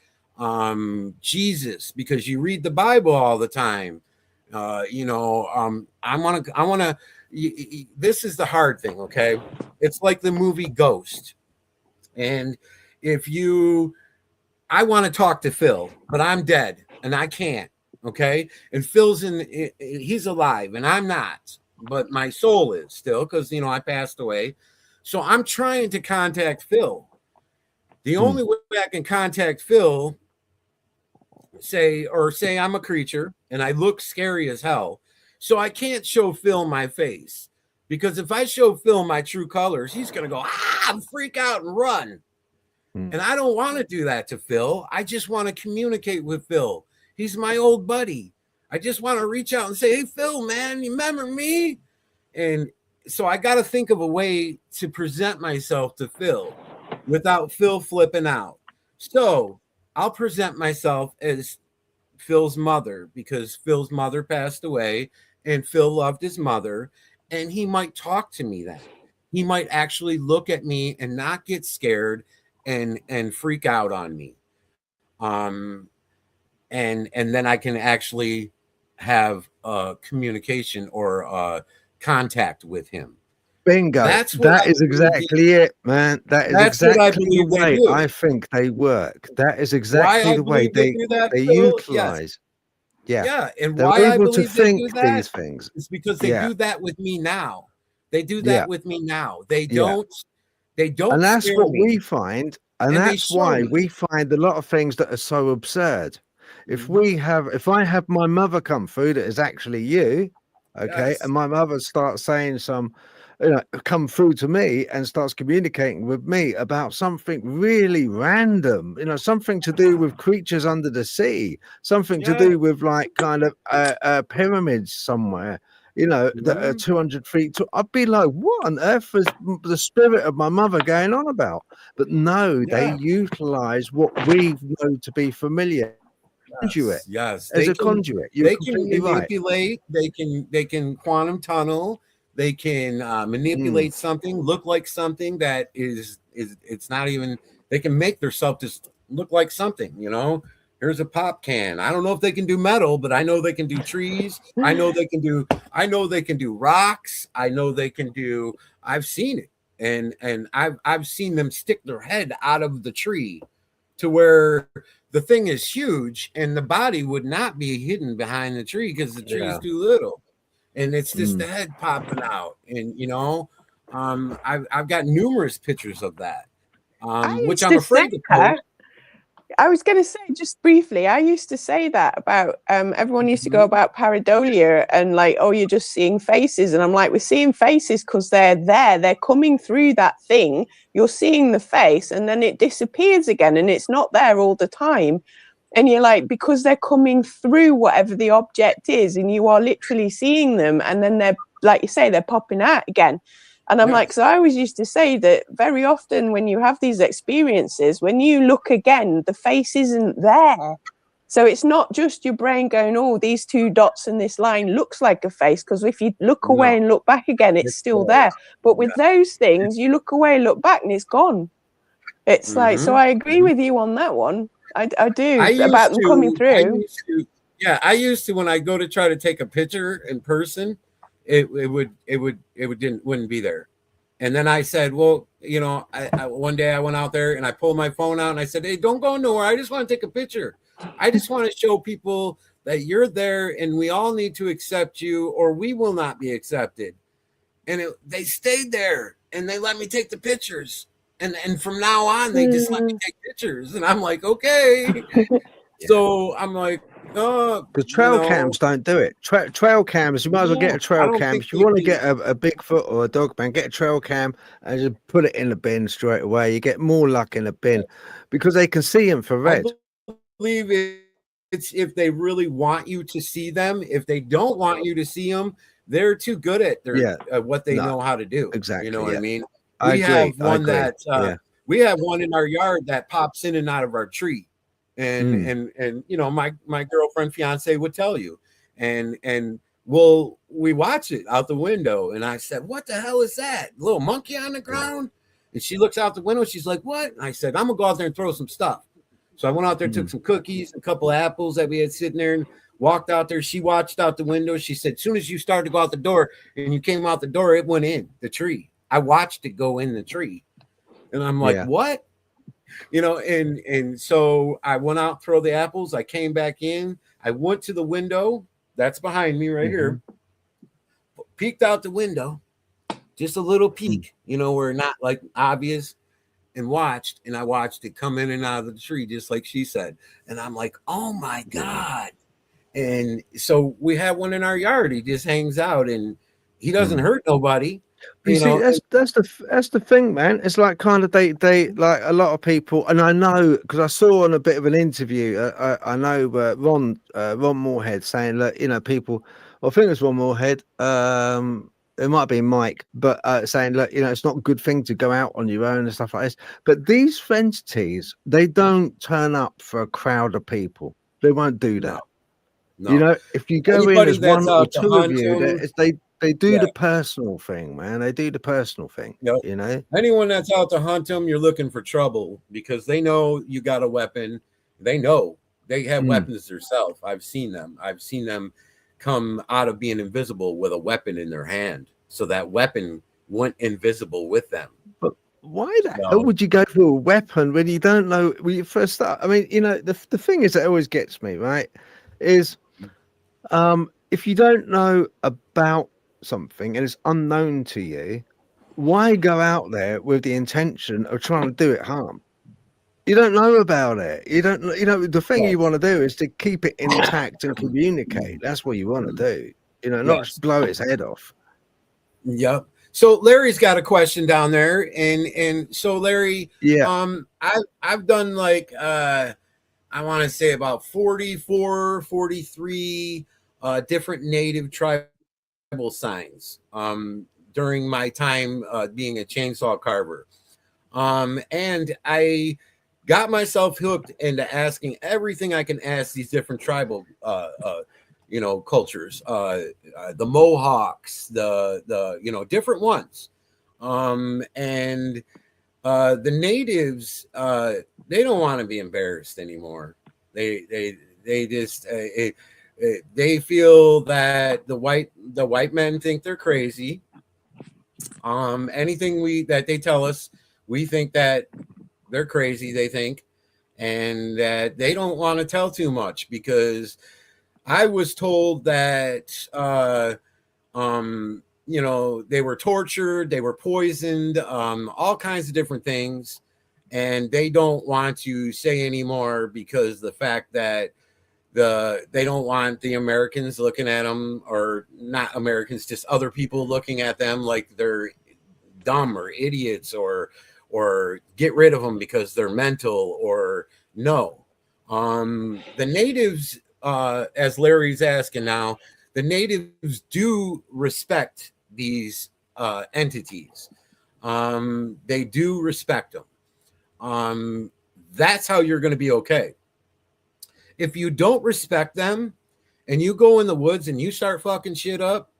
Jesus, because you read the Bible all the time. I want to. This is the hard thing, okay? It's like the movie Ghost, and I want to talk to Phil, but I'm dead and I can't. Okay, and Phil's he's alive and I'm not, but my soul is still, because I passed away. So I'm trying to contact Phil. The only way I can contact Phil, say I'm a creature and I look scary as hell. So I can't show Phil my face, because if I show Phil my true colors, he's going to go, freak out and run. And I don't want to do that to Phil. I just want to communicate with Phil. He's my old buddy. I just want to reach out and say, hey, Phil, man, you remember me? And so I got to think of a way to present myself to Phil without Phil flipping out. So I'll present myself as Phil's mother, because Phil's mother passed away and Phil loved his mother, and he might talk to me then. He might actually look at me and not get scared and freak out on me. And then I can actually have communication or contact with him. Bingo. That is exactly it, man. That's exactly the way I think they work. That is exactly the way they utilize. Yeah. And they're why able I believe to think they do that these things. is because they do that with me now. They do that with me now. They don't. They don't. And that's scare what me. we find. And that's why we find a lot of things that are so absurd. If I have my mother come through that is actually you, okay, and my mother starts saying come through to me and starts communicating with me about something really random, something to do with creatures under the sea, something to do with like kind of pyramids somewhere you know, that are 200 feet tall. I'd be like, what on earth is the spirit of my mother going on about? But no, they utilize what we know to be familiar. Conduit. Yes, As a conduit. You're they can completely right. manipulate. They can quantum tunnel. They can manipulate something, look like something that is it's not even. They can make themselves just look like something. You know, here's a pop can. I don't know if they can do metal, but I know they can do trees. I know they can do rocks. I know they can do. I've seen it, and I've seen them stick their head out of the tree to where the thing is huge and the body would not be hidden behind the tree because the tree is too little, and it's just the head popping out. And you know, I've got numerous pictures of that, which I'm afraid to post. I was going to say, just briefly, I used to say that about everyone used to go about pareidolia and like, oh, you're just seeing faces. And I'm like, we're seeing faces because they're there. They're coming through that thing. You're seeing the face and then it disappears again and it's not there all the time. And you're like, because they're coming through whatever the object is and you are literally seeing them. And then they're, like you say, they're popping out again. And I'm like, so I always used to say that very often when you have these experiences, when you look again, the face isn't there. So it's not just your brain going, oh, these two dots and this line looks like a face. Because if you look away and look back again, it's still there. But with those things, you look away, look back, and it's gone. It's like, so I agree with you on that one. I do, about them coming through. I used to, when I go to try to take a picture in person, it wouldn't be there. And then I said, well, you know, I one day I went out there and I pulled my phone out and I said, hey, don't go nowhere. I just want to take a picture. I just want to show people that you're there and we all need to accept you or we will not be accepted. And they stayed there and they let me take the pictures. And from now on, they just let me take pictures. And I'm like, okay. So I'm like, the trail cams don't do it. Trail cams, you might as well get a trail cam. If you want to get a Bigfoot or a dog man, get a trail cam and just put it in the bin straight away. You get more luck in the bin because they can see infrared. I believe it's if they really want you to see them. If they don't want you to see them, they're too good at what they know how to do. Exactly. You know what I mean? We have we have one in our yard that pops in and out of our tree. And you know, my girlfriend, fiance would tell you, and we watch it out the window. And I said, what the hell is that? A little monkey on the ground? And she looks out the window. She's like, what? And I said, I'm gonna go out there and throw some stuff. So I went out there, took some cookies, a couple of apples that we had sitting there, and walked out there. She watched out the window. She said, as soon as you started to go out the door and you came out the door, it went in the tree. I watched it go in the tree. And I'm like, what? You know, and so I went out, throw the apples. I came back in. I went to the window. That's behind me right here. Peeked out the window, just a little peek, you know, where not like obvious, and watched. And I watched it come in and out of the tree, just like she said. And I'm like, oh my God. And so we have one in our yard. He just hangs out and he doesn't hurt nobody. You see, that's the thing, man. It's like kind of they like a lot of people, and I know because I saw on a bit of an interview. I know Ron Morehead saying that, you know, people. Well, I think it was Ron Morehead. It might be Mike, but saying, look, you know, it's not a good thing to go out on your own and stuff like this. But these entities, they don't turn up for a crowd of people. They won't do that. No. You know, if you go in as one or two of you, they do the personal thing, man. They do the personal thing. You know, anyone that's out to hunt them, you're looking for trouble because they know you got a weapon. They know they have weapons themselves. I've seen them. I've seen them come out of being invisible with a weapon in their hand, so that weapon went invisible with them. But why the hell would you go for a weapon when you don't know when you first start? I mean, you know, the thing is that always gets me, right, is if you don't know about something and it's unknown to you, why go out there with the intention of trying to do it harm? You don't know about it. You don't, you know, the thing you want to do is to keep it intact and communicate. That's what you want to do, you know, not just blow its head off. Yep. So Larry's got a question down there, and so Larry, I've done like I want to say about 43 different native tribal signs during my time being a chainsaw carver. And I got myself hooked into asking everything I can ask these different tribal cultures, the Mohawks, the different ones. And the natives, they don't want to be embarrassed anymore. They just they feel that the white men think they're crazy. Anything that they tell us, we think that they're crazy, they think, and that they don't want to tell too much, because I was told that they were tortured, they were poisoned, all kinds of different things, and they don't want to say anymore because the fact that they don't want the Americans looking at them, or not Americans, just other people looking at them like they're dumb or idiots, or get rid of them because they're mental, or no. The natives, as Larry's asking now, the natives do respect these entities. They do respect them. That's how you're going to be okay. If you don't respect them and you go in the woods and you start fucking shit up,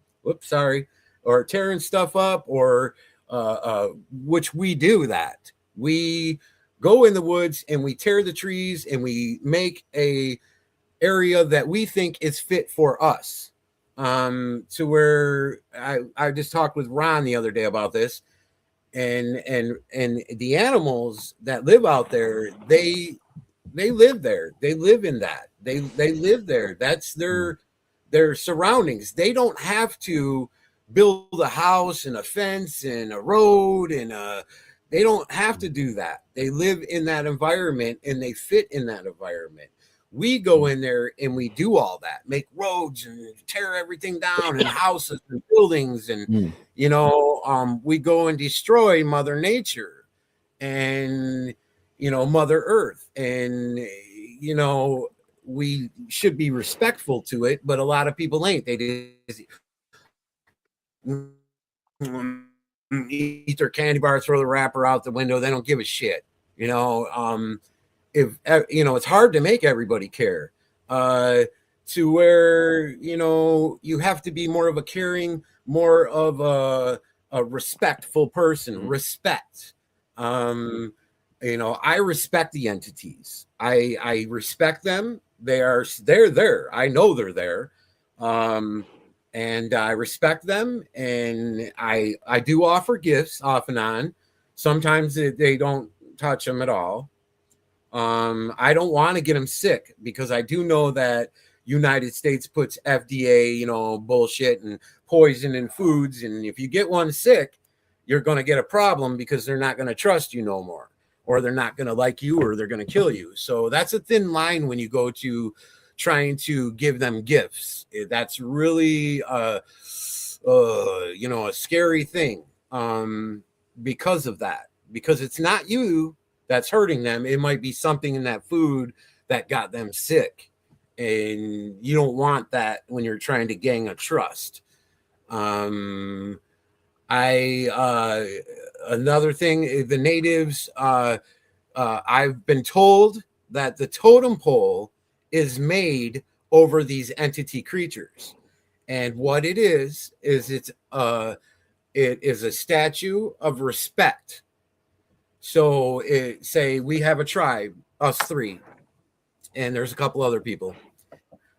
or tearing stuff up, or which we do that. We go in the woods and we tear the trees and we make a area that we think is fit for us. To where I just talked with Ron the other day about this, and the animals that live out there, they live there. They live in that. They live there. That's their surroundings. They don't have to build a house and a fence and a road, and they don't have to do that. They live in that environment and they fit in that environment. We go in there and we do all that, make roads and tear everything down, and houses and buildings, and we go and destroy Mother Nature and Mother Earth, and we should be respectful to it, but a lot of people ain't. They just eat their candy bar, throw the wrapper out the window. They don't give a shit. If it's hard to make everybody care, to where you have to be more of a caring, more of a respectful person. Respect. I respect the entities. I respect them. They're there. I know they're there. And I respect them, and I do offer gifts off and on. Sometimes they don't touch them at all. I don't want to get them sick, because I do know that United States puts FDA, bullshit and poison in foods. And if you get one sick, you're going to get a problem, because they're not going to trust you no more, or they're not going to like you, or they're going to kill you. So that's a thin line when you go to trying to give them gifts. That's really a scary thing, because of that, because it's not you that's hurting them. It might be something in that food that got them sick, and you don't want that when you're trying to gain a trust. Another thing, the natives, I've been told that the totem pole is made over these entity creatures, and what it is it is a statue of respect. So say we have a tribe, us three, and there's a couple other people.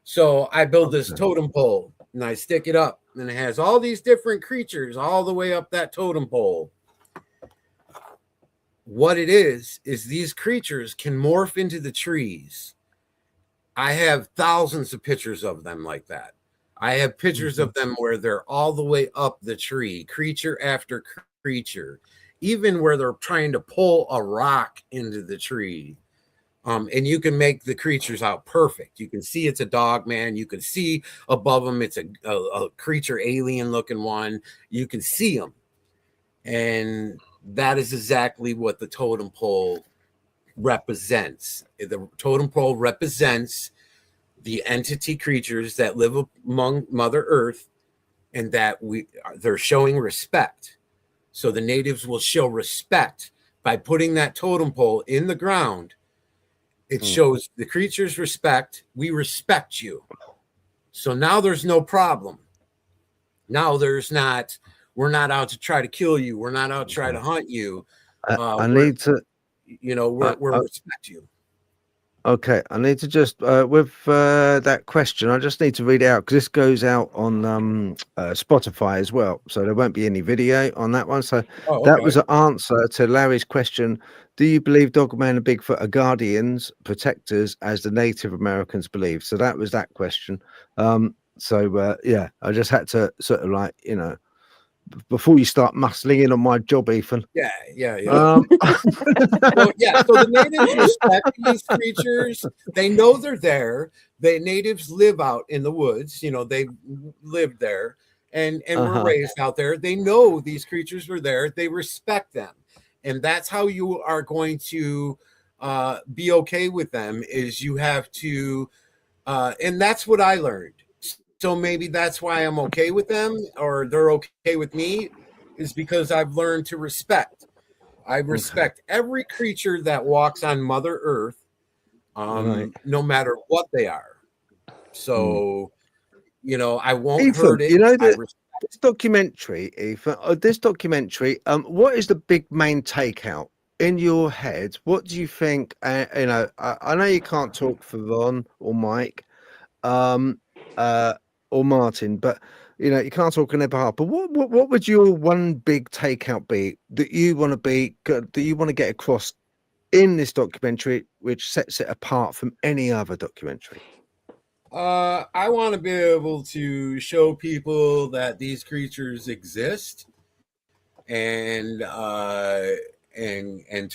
So I build this totem pole and I stick it up, and it has all these different creatures all the way up that totem pole. What it is these creatures can morph into the trees. I have thousands of pictures of them like that. I have pictures of them where they're all the way up the tree, creature after creature, even where they're trying to pull a rock into the tree. And you can make the creatures out perfect. You can see it's a dog man. You can see above them it's a creature, alien looking one. You can see them. And that is exactly what the totem pole represents. The totem pole represents the entity creatures that live among Mother Earth, and that they're showing respect. So the natives will show respect by putting that totem pole in the ground. It shows the creatures respect. We respect you. So now there's no problem. Now there's not, we're not out to try to kill you. We're not out to try to hunt you. I need to, we're respect you. okay, I need to just with that question, I just need to read it out because this goes out on Spotify as well, so there won't be any video on that one. So that was an answer to Larry's question: do you believe Dogman and Bigfoot are guardians, protectors, as the Native Americans believe? So that was that question. Yeah, I just had to sort of like, you know, before you start muscling in on my job, Ethan. Yeah. Well, yeah. So the natives respect these creatures. They know they're there. The natives live out in the woods. You know, they lived there and were raised out there. They know these creatures were there. They respect them, and that's how you are going to be okay with them. Is you have to, and that's what I learned. So maybe that's why I'm okay with them, or they're okay with me, is because I've learned to respect. I respect every creature that walks on Mother Earth, no matter what they are. So, you know, I won't Ethan, hurt it. You know, this documentary, Ethan, this documentary, what is the big main takeout in your head? What do you think? You know, I know you can't talk for Ron or Mike, or Martin, but you know, you can't talk on their behalf. But what would your one big takeout be that you want to get across in this documentary, which sets it apart from any other documentary? I want to be able to show people that these creatures exist, and to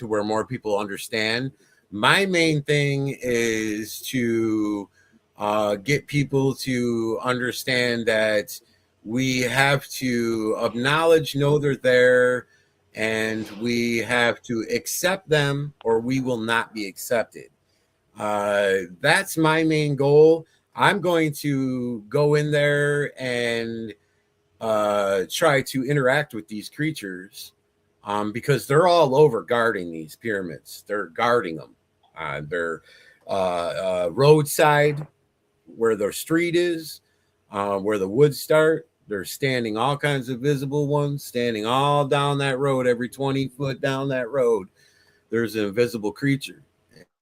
where more people understand. My main thing is to get people to understand that we have to acknowledge, know they're there, and we have to accept them, or we will not be accepted. That's my main goal. I'm going to go in there and try to interact with these creatures, because they're all over guarding these pyramids. They're guarding them. They're roadside, where the street is, where the woods start. They're standing, all kinds of visible ones, standing all down that road. Every 20 foot down that road, there's an invisible creature.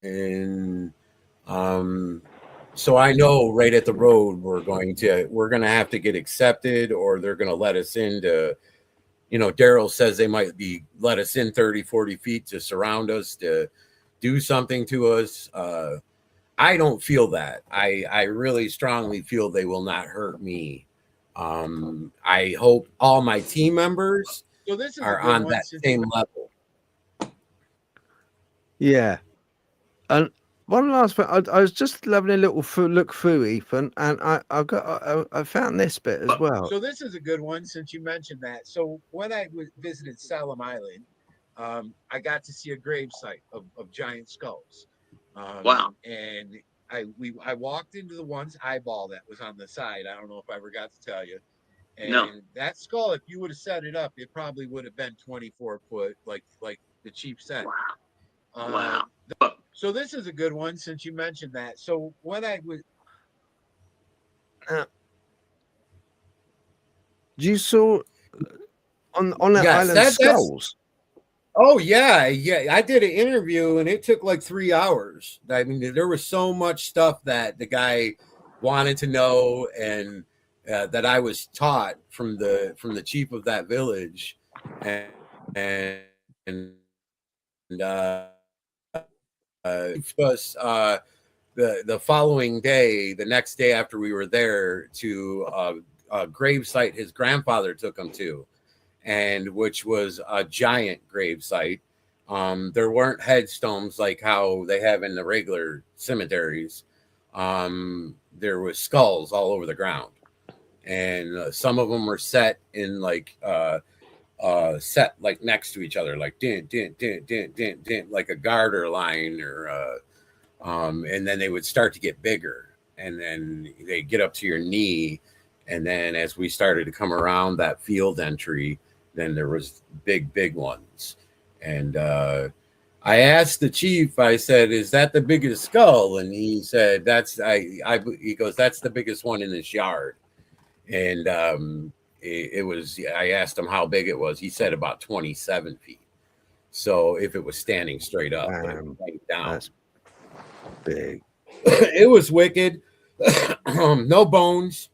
And so I know right at the road, we're going to have to get accepted, or they're going to let us into, you know, Darrell says they might let us in 30, 40 feet to surround us, to do something to us. I don't feel that. I really strongly feel they will not hurt me. I hope all my team members are on that same level. Yeah. And one last thing, I was just having a little look through, Ethan, and I found this bit as well. So this is a good one, since you mentioned that. So when I visited Salem Island, I got to see a grave site of giant skulls. Wow. And I walked into the one's eyeball that was on the side. I don't know if I ever got to tell you. And that skull, if you would have set it up, it probably would have been 24 foot, like the chief said. Wow. So this is a good one, since you mentioned that. So when I was, you saw on that island skulls. Oh yeah. I did an interview and it took like 3 hours. I mean, there was so much stuff that the guy wanted to know, and that I was taught from the chief of that village, and the following day, the next day after we were there, to a grave site his grandfather took him to, and which was a giant grave site. There weren't headstones like how they have in the regular cemeteries. There was skulls all over the ground, and some of them were set in like set like next to each other, like dint, like a garter line, or and then they would start to get bigger, and then they get up to your knee, And then as we started to come around that field entry, then there was big ones. And I asked the chief, I said, is that the biggest skull? And he said, he goes, that's the biggest one in this yard. And it was, I asked him how big it was. He said about 27 feet. So if it was standing straight up, but it was laying down. That's big. It was wicked. No bones.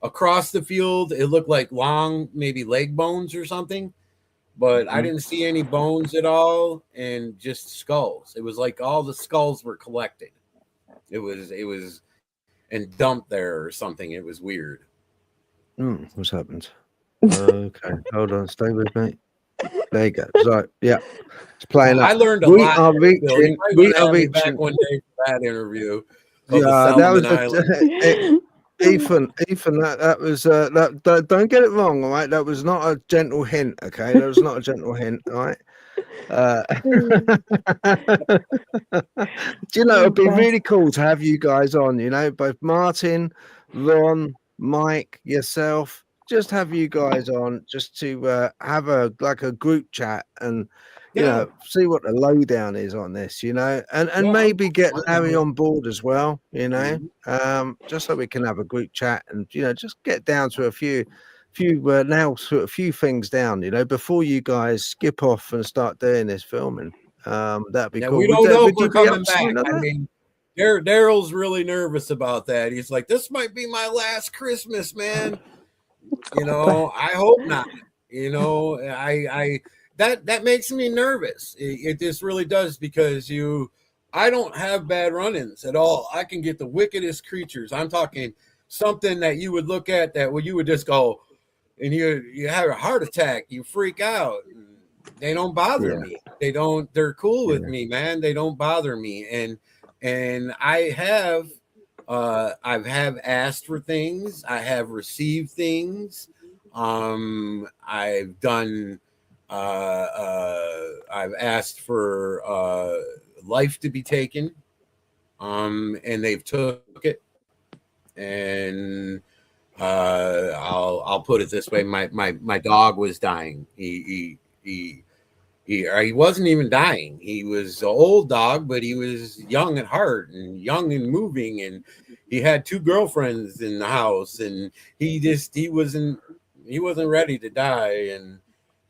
Across the field, it looked like long, maybe leg bones or something, but I didn't see any bones at all, and just skulls. It was like all the skulls were collected. It was and dumped there or something. It was weird. What's happened? Okay, hold on, stay with me. There you go. So yeah, it's playing up. I learned a lot. Are reaching. We are reaching. Back one day for that interview. Yeah, that was Ethan. That was that. Don't get it wrong, all right? That was not a gentle hint. Okay, that was not a gentle hint. All right. Do you know, it'd be really cool to have you guys on, you know, both Martin, Ron, Mike, yourself, just have you guys on just to have a group chat and you know, see what the lowdown is on this, you know, and maybe get Larry on board as well, you know, just so we can have a group chat and, you know, just get down to a few things down, you know, before you guys skip off and start doing this filming. That'd be cool. We don't know if we're coming back. I mean, Darrell's really nervous about that. He's like, this might be my last Christmas, man. You know, I hope not. You know, that makes me nervous. It just really does, because I don't have bad run-ins at all. I can get the wickedest creatures. I'm talking something that you would look at that you would just go, and you have a heart attack, you freak out. They don't bother me. They're cool with me, man. They don't bother me. And I have asked for things. I have received things. I've done I've asked for life to be taken. And they've took it. And I'll put it this way: my dog was dying. He wasn't even dying. He was an old dog, but he was young at heart and young and moving. And he had 2 girlfriends in the house, and he wasn't ready to die. And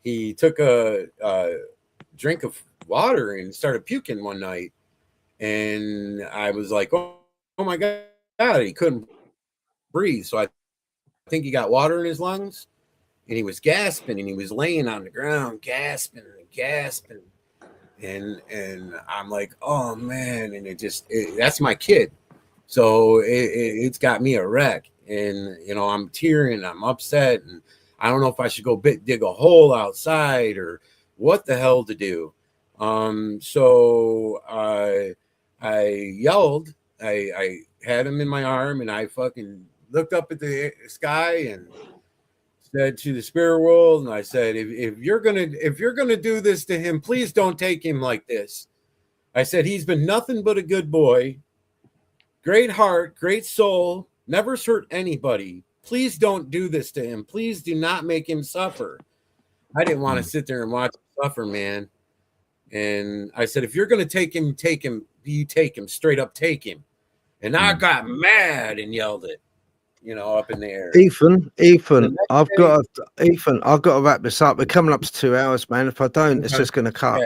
he took a drink of water and started puking one night. And I was like, oh my God, he couldn't breathe. So I think he got water in his lungs, and he was gasping, and he was laying on the ground gasping and gasping. And I'm like, oh man. And that's my kid. So it's got me a wreck. And, you know, I'm tearing, I'm upset, and I don't know if I should go dig a hole outside or what the hell to do. So I yelled, I had him in my arm, and I fucking looked up at the sky and said to the spirit world, and I said, if you're gonna do this to him, please don't take him like this. I said, he's been nothing but a good boy, great heart, great soul, never hurt anybody. Please don't do this to him. Please do not make him suffer. I didn't want to sit there and watch him suffer, man. And I said, if you're gonna take him, you take him, straight up take him. And I got mad and yelled it, you know, up in the air. Ethan, I've got to wrap this up. We're coming up to 2 hours, man. If I don't, it's just going to cut. Yeah.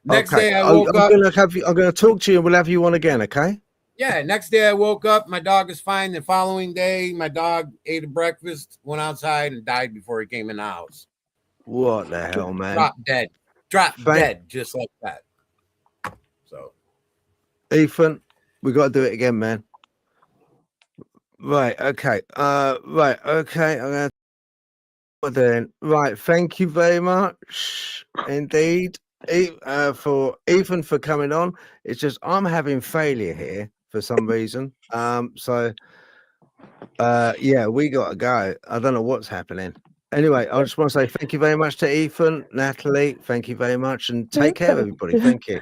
Next day I woke up. I'm going to talk to you, and we'll have you on again, okay? Yeah. Next day I woke up. My dog is fine. The following day, my dog ate a breakfast, went outside, and died before he came in the house. What the hell, man? Dropped dead, just like that. So, Ethan, we got to do it again, man. Right, okay. Right, okay. I'm gonna right. Thank you very much indeed, for Ethan, for coming on. It's just I'm having failure here for some reason. So yeah, we gotta go. I don't know what's happening. Anyway, I just want to say thank you very much to Ethan, Natalie. Thank you very much, and take care, everybody. Thank you.